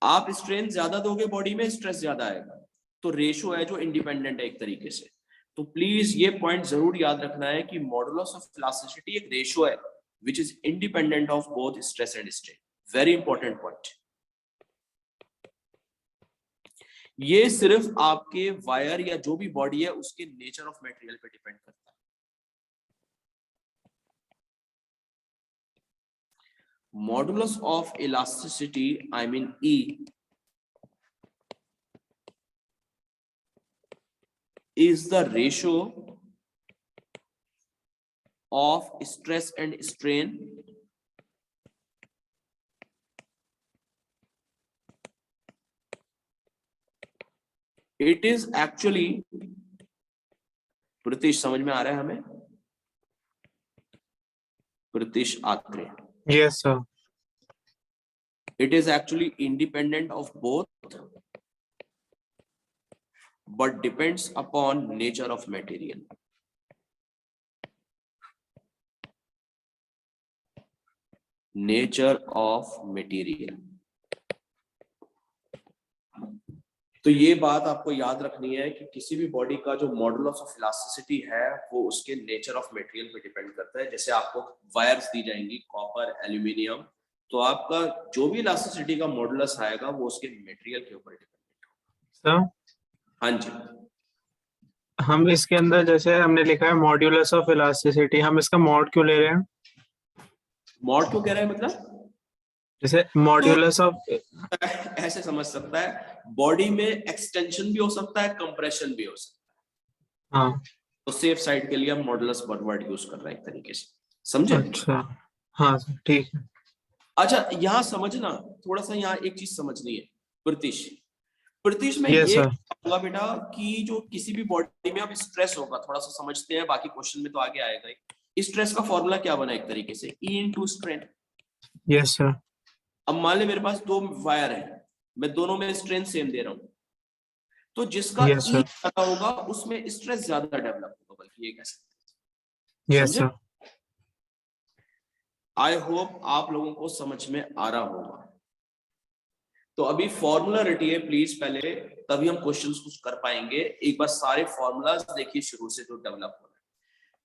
आप स्ट्रेन ज्यादा दोगे बॉडी में, स्ट्रेस ज्यादा आएगा। तो रेशो है जो इंडिपेंडेंट है एक तरीके से। तो प्लीज ये पॉइंट जरूर याद रखना है कि मॉडुलस ऑफ इलास्टिसिटी एक रेशो है which is independent of both stress and strain. Very important point. ये सिर्फ आपके वायर या जो भी बॉडी है उसके नेचर ऑफ मटेरियल पे डिपेंड करता है। Modulus of elasticity, I mean E, is the ratio of stress and strain it is actually, Pritish समझ में आ रहा है हमें? Pritish Atre, Yes sir. it is actually independent of both but depends upon nature of material. Nature of material. तो ये बात आपको याद रखनी है कि किसी भी बॉडी का जो मॉडुलस ऑफ इलास्टिसिटी है वो उसके नेचर ऑफ मटेरियल पे डिपेंड करता है। जैसे आपको वायर्स दी जाएंगी कॉपर, एल्यूमिनियम, तो आपका जो भी इलास्टिसिटी का मॉडुलस आएगा वो उसके मटेरियल के ऊपर डिपेंड सर होगा। हाँ जी, हम इसके अंदर जैसे हमने लिखा है मॉड्यूलस ऑफ इलास्टिसिटी, हम इसका मॉड क्यों ले रहे हैं? मॉड क्यों कह रहे हैं? मतलब जैसे मॉड्यूलस ऑफ, ऐसे समझ सकता है बॉडी में एक्सटेंशन भी हो सकता है, कंप्रेशन भी हो सकता है। हाँ तो सेफ साइड के लिए हम मॉडुलस वर्ड यूज कर रहे हैं एक तरीके से, समझे? अच्छा हाँ सर ठीक है। अच्छा यहाँ समझना, थोड़ा सा यहाँ एक चीज समझनी है प्रतीश मैं Yes, ये sir. कहूंगा बेटा कि जो किसी भी बॉडी में अब स्ट्रेस होगा, थोड़ा सा समझते हैं, बाकी क्वेश्चन में तो आगे आएगा ही। स्ट्रेस का फॉर्मूला क्या बना एक तरीके से, E into strain. Yes sir. अब मान ले मेरे पास दो वायर है, मैं दोनों में स्ट्रेन सेम दे रहा हूं, तो जिसका Yes, E sir. ज्यादा होगा उसमें स्ट्रेस ज्यादा डेवलप होगा, बल्कि ये कह सकते हैं। यस समझे? सर। आई होप आप लोगों को समझ में आ रहा होगा। तो अभी फॉर्मूला रटिए प्लीज पहले, तभी हम क्वेश्चंस कुछ कर पाएंगे। एक बार सारे फॉर्मूलाज देखिए शुरू से जो डेवलप हो रहा है।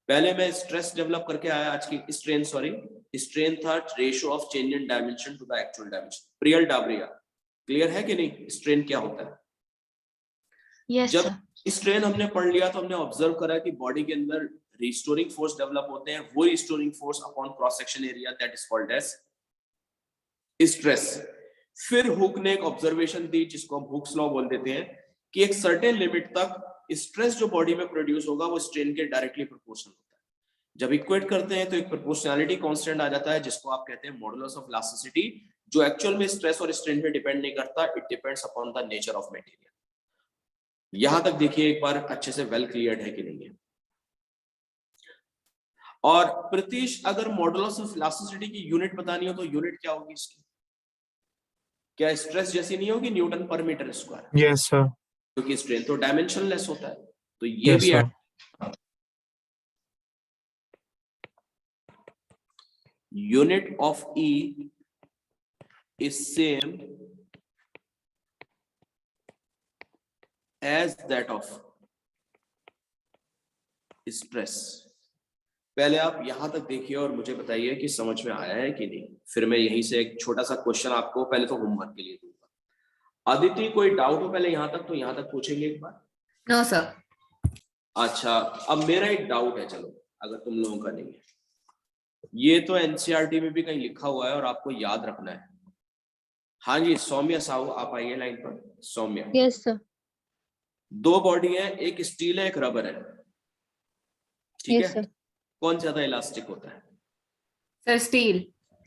पहले मैं स्ट्रेस डेवलप करके आया आज की, स्ट्रेन था ratio of change in dimension to the actual dimension. Priyal Dabariya clear है कि नहीं, स्ट्रेन क्या होता है? Yes, जब sir. स्ट्रेन हमने पढ़ लिया तो हमने ऑब्जर्व करा कि बॉडी के अंदर रिस्टोरिंग फोर्स डेवलप होते हैं, वो restoring force upon cross section area that is called as stress. फिर हुक ने एक ऑब्जर्वेशन दी जिसको हम हुक्स लॉ बोल देते हैं, कि एक सर्टेन लिमिट तक स्ट्रेस जो बॉडी में प्रोड्यूस होगा वो स्ट्रेन के डायरेक्टली प्रोपोर्शनल होता है। जब इक्वेट करते हैं तो एक प्रोपोर्शनैलिटी कांस्टेंट आ जाता है जिसको आप कहते हैं मॉडुलस ऑफ इलास्टिसिटी, जो एक्चुअल में स्ट्रेस और स्ट्रेन पे डिपेंड नहीं करता, it depends upon the nature of material. यहां तक देखिए एक बार अच्छे से वेल क्लियर्ड है कि नहीं है। और प्रतीश अगर मॉडुलस ऑफ इलास्टिसिटी की यूनिट बतानी हो तो यूनिट क्या होगी इसकी? क्या स्ट्रेस जैसी नहीं होगी, न्यूटन पर मीटर स्क्वायर? Yes sir. क्योंकि स्ट्रेन तो डायमेंशनलेस होता है, तो ये यस भी sir. Unit of E is same as that of stress। पहले आप यहां तक देखिए और मुझे बताइए कि समझ में आया है कि नहीं। फिर मैं यहीं से एक छोटा सा क्वेश्चन आपको पहले तो होमवर्क के लिए दूंगा। अदिति कोई डाउट हो पहले यहां तक, तो यहां तक पूछेंगे एक बार। No, sir. अच्छा अब मेरा एक डाउट है, चलो अगर तुम लोगों का नहीं है, ये तो एनसीईआरटी में भी कहीं लिखा हुआ है और आपको याद रखना है। हाँ जी सौम्या साहू आप आइए लाइन पर। Saumya, yes sir. दो बॉडी है, एक स्टील है एक रबर है, ठीक यस है? सर। कौन ज्यादा इलास्टिक होता है? Sir, steel.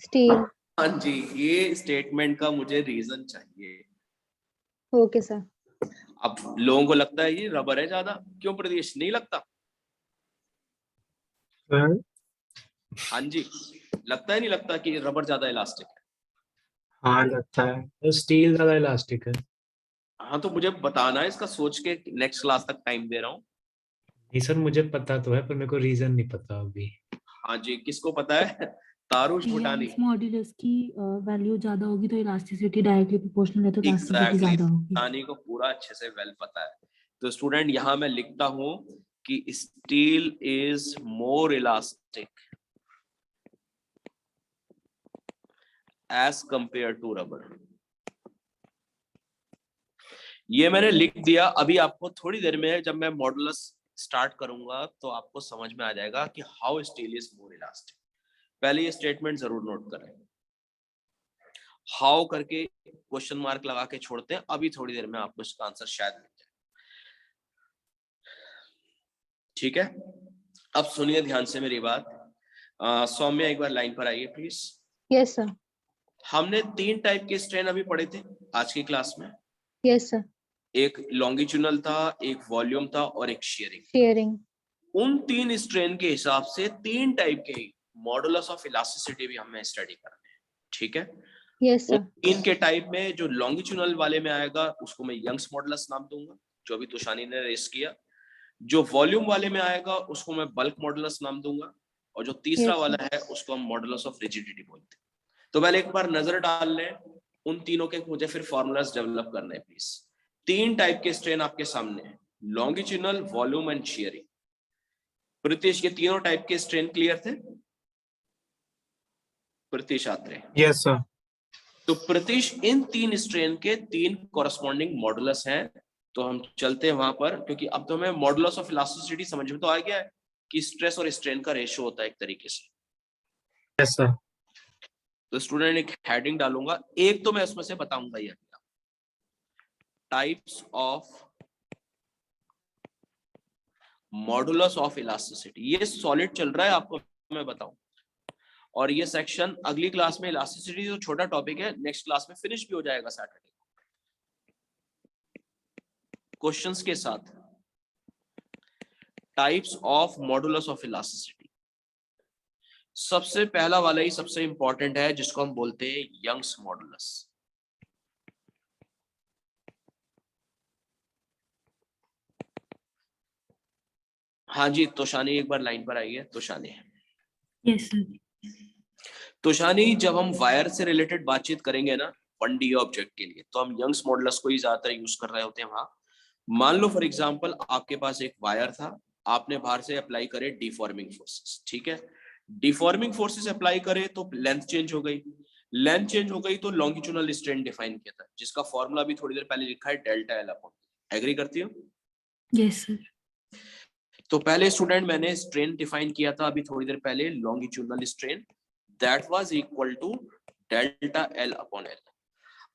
स्टील। हाँ जी, ये स्टेटमेंट का मुझे रीजन चाहिए। Okay sir. अब लोगों को लगता है ये रबर है ज्यादा, क्यों प्रदेश नहीं लगता? सर हाँ जी, लगता है नहीं लगता कि रबर ज्यादा इलास्टिक है? हाँ लगता है, तो स्टील ज्यादा इलास्टिक है। हाँ तो मुझे बताना है, इसका सोच के नेक्स्ट क्लास तक टाइम दे रहा हूँ। नहीं सर मुझे पता तो है पर मेरे को रीजन नहीं पता अभी। हाँ जी, किसको पता है? तारुष भूटानी। मॉड्यूलस की वैल्यू ज्यादा होगी तो इलास्टिसिटी डायरेक्टली प्रोपोर्शनल है तो इलास्टिसिटी एग्जैक्टली, ज्यादा होगी। भूटानी को पूरा अच्छे से वेल पता है। तो स्टूडेंट यहाँ मैं लिखता हूँ कि steel is more elastic as compare to rubber. ये मैंने लिख दिया। अभी आपको थोड़ी देर में जब मैं मॉडुलस स्टार्ट करूंगा तो आपको समझ में आ जाएगा कि how steel is more elastic. पहले ये स्टेटमेंट जरूर नोट करें। हाउ करके क्वेश्चन मार्क लगा के छोड़ते हैं, अभी थोड़ी देर में आपको इसका आंसर शायद मिल जाए। ठीक है, अब सुनिए ध्यान से मेरी बात। सौम्या एक बार लाइन पर आइए प्लीज। Yes sir. हमने 3 टाइप के स्ट्रेन अभी पढ़े थे आज की क्लास में। Yes sir. एक लॉन्गिट्यूडनल था, एक वॉल्यूम था और एक शेयरिंग। शेयरिंग। उन 3 स्ट्रेन के हिसाब से 3 टाइप के मॉडुलस ऑफ इलास्टिसिटी भी हमें स्टडी करने हैं। ठीक है, यस सर। 3 के टाइप में जो लॉन्गिट्यूडनल वाले में आएगा उसको मैं यंग्स मॉडुलस नाम दूंगा, जो अभी तुषानी ने रेस किया। जो वॉल्यूम वाले में आएगा उसको मैं बल्क मॉडुलस नाम दूंगा, और जो तीसरा Yes, वाला है उसको हम मॉडुलस ऑफ रिजिडिटी बोलते हैं। तो पहले एक बार नजर डाल लें उन तीनों के, मुझे फिर फॉर्मूलाज डेवलप करने हैं प्लीज। 3 टाइप के स्ट्रेन आपके सामने हैं, longitudinal, volume and shearing. Pritish के तीनों टाइप के स्ट्रेन क्लियर थे? प्रीतिश आत्रे। Yes sir. तो प्रीतिश इन 3 स्ट्रेन के 3 कॉरस्पॉन्डिंग मॉडुलस हैं। तो हम चलते हैं वहां पर, क्योंकि अब तो हमें मॉडुलस ऑफ इलास्टिसिटी समझ में तो आ गया है कि स्ट्रेस और स्ट्रेन का रेशियो होता है एक तरीके से। Yes sir. तो स्टूडेंट एक हेडिंग डालूंगा, एक तो मैं उसमें से बताऊंगा ये types of modulus of elasticity, ये सॉलिड चल रहा है आपको मैं बताऊं, और ये सेक्शन अगली क्लास में इलास्टिसिटी जो छोटा टॉपिक है नेक्स्ट क्लास में फिनिश भी हो जाएगा सैटरडे क्वेश्चंस के साथ। Types of modulus of elasticity, सबसे पहला वाला ही सबसे इंपॉर्टेंट है जिसको हम बोलते हैं यंग्स मॉडुलस। हाँ जी तोशानी एक बार लाइन पर आइए। तोशानी, यस सर। तोशानी, जब हम वायर से रिलेटेड बातचीत करेंगे ना 1D ऑब्जेक्ट के लिए तो हम यंग्स मॉडुलस को ही ज्यादातर यूज कर रहे होते हैं वहां। मान लो फॉर एग्जांपल आपके पास एक वायर था, आपने बाहर से अप्लाई करे डिफॉर्मिंग फोर्सेस, ठीक है, डिफॉर्मिंग फोर्सेस अप्लाई करे तो लेंथ चेंज हो गई, लेंथ चेंज हो गई तो लॉन्गिट्यूडनल स्ट्रेन डिफाइन किया था जिसका फॉर्मूला भी थोड़ी देर पहले लिखा है डेल्टा एल अपॉन। एग्री करती हो? Yes sir. तो पहले स्टूडेंट मैंने स्ट्रेन डिफाइन किया था अभी थोड़ी देर पहले, longitudinal strain that was equal to delta L upon L.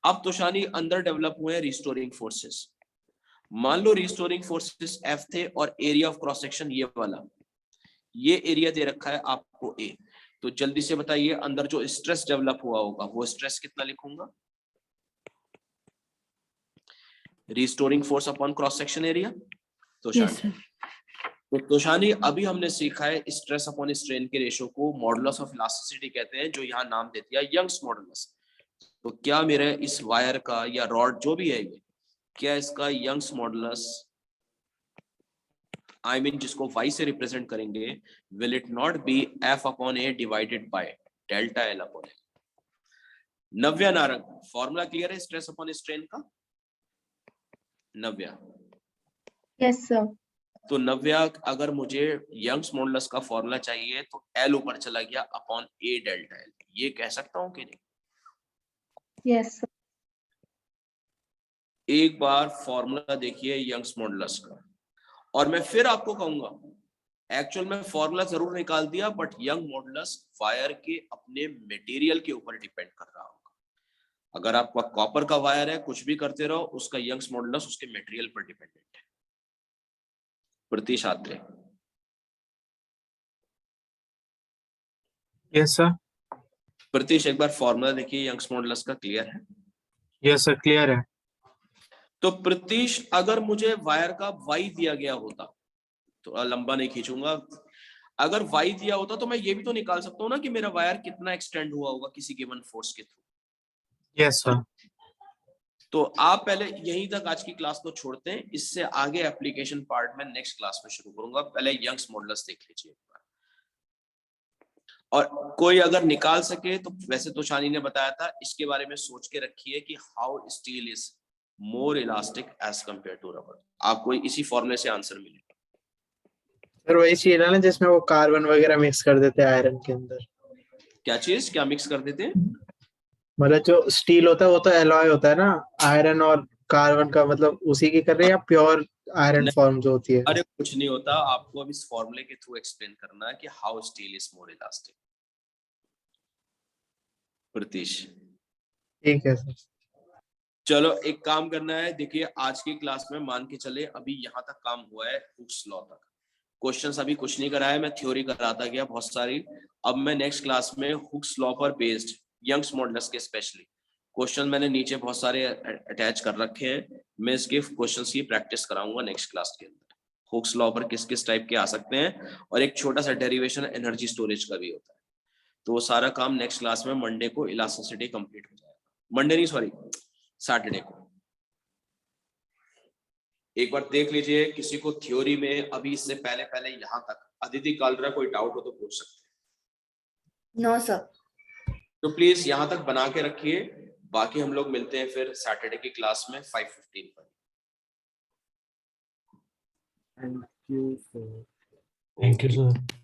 अब तोशानी अंदर डेवलप हुए हैं रिस्टोरिंग फोर्सेस। मान लो रिस्टोरिंग फोर्सेस एफ थे और एरिया ऑफ क्रॉस सेक्शन ये वाला, ये एरिया दे रखा है आपको ए, तो जल्दी से बताइए अंदर जो स्ट्रेस डेवलप हुआ होगा वो स्ट्रेस कितना लिखूंगा? Restoring force upon cross section area. तो तोशानी अभी हमने सीखा है स्ट्रेस अपॉन स्ट्रेन के रेशो को मॉडुलस ऑफ इलास्टिसिटी कहते हैं, जो यहाँ नाम दे दिया यंग्स मॉडुलस। तो क्या मेरे इस वायर का या रॉड जो भी है ये, क्या इसका यंग्स मॉडुलस आई मीन जिसको y से रिप्रेजेंट करेंगे, will it not be f upon a divided by delta l upon a? Navya Narang, formula clear है स्ट्रेस अपॉन स्ट्रेन का? नव्या? Yes sir. तो नव्या अगर मुझे यंग्स मॉडुलस का फॉर्मूला चाहिए तो l ऊपर चला गया अपॉन a डेल्टा l, ये कह सकता हूं कि नहीं? Yes sir. एक बार फॉर्मूला देखिए यंग्स मॉडुलस का, और मैं फिर आपको कहूंगा एक्चुअल में फॉर्मूला जरूर निकाल दिया बट यंग मॉडुलस वायर के अपने मटेरियल के ऊपर डिपेंड कर रहा होगा। अगर आपका कॉपर का वायर है कुछ भी करते रहो, उसका यंग्स मॉडुलस उसके मटेरियल पर डिपेंडेंट है। प्रतीश आत्रे? Yes sir. प्रतीश एक बार फॉर्मूला देखिए यंग्स मॉडुलस का, क्लियर है? यस सर क्लियर है। तो प्रतीश अगर मुझे वायर का y दिया गया होता, तो लंबा नहीं खींचूंगा, अगर y दिया होता तो मैं ये भी तो निकाल सकता हूँ ना कि मेरा वायर कितना एक्सटेंड हुआ होगा किसी गिवन फोर्स के थ्रू। Yes sir. तो आप पहले यहीं तक आज की क्लास को छोड़ते हैं, इससे आगे एप्लीकेशन पार्ट में नेक्स्ट क्लास में शुरू करूंगा। पहले यंग्स मॉडुलस देख लीजिए एक बार, और कोई अगर निकाल सके तो, वैसे तो शानी ने बताया था, इसके बारे में सोच के रखिए कि how steel is more elastic as compare to rubber. आपको इसी फॉर्मूले से आंसर मिलेगा। सर वही चीज है ना जिसमें वो कार्बन वगैरह मिक्स कर देते हैं आयरन के अंदर। क्या चीज, क्या मिक्स कर देते हैं? मतलब जो स्टील होता है वो तो एलॉय होता है ना, आयरन और कार्बन का, मतलब उसी की कर रहे हैं या प्योर आयरन फॉर्म जो होती है? अरे कुछ नहीं होता, आपको अब इस फॉर्मूले के थ्रू एक्सप्लेन करना है कि how steel is more elastic. Pratish ठीक है सर। चलो एक काम करना है, देखिए आज की क्लास में मान के चले अभी यहाँ तक काम हुआ है हुक्स लॉ तक, क्वेश्चंस अभी कुछ नहीं कराया, मैं थ्योरी कराता गया बहुत सारी। अब मैं नेक्स्ट क्लास में हुक्स लॉ पर बेस्ड यंग्स मॉडुलस के स्पेशली क्वेश्चन मैंने नीचे बहुत सारे अटैच कर रखे हैं, मैं इसके क्वेश्चंस की प्रैक्टिस कराऊंगा नेक्स्ट क्लास के अंदर। हुक्स लॉ पर किस किस टाइप के आ सकते हैं, और एक छोटा सा डेरिवेशन एनर्जी स्टोरेज का भी होता है। तो वो सारा काम नेक्स्ट क्लास में मंडे को इलास्टिसिटी कंप्लीट हो जाएगा, मंडे नहीं सॉरी सैटरडे को। एक बार देख लीजिए, किसी को थ्योरी में अभी इससे पहले पहले यहाँ तक अदिति कालरा कोई डाउट हो तो पूछ सकते हैं। No sir. तो प्लीज यहाँ तक बना के रखिए, बाकी हम लोग मिलते हैं फिर सैटरडे की क्लास में 5:15 पर। Thank you sir. Thank you sir.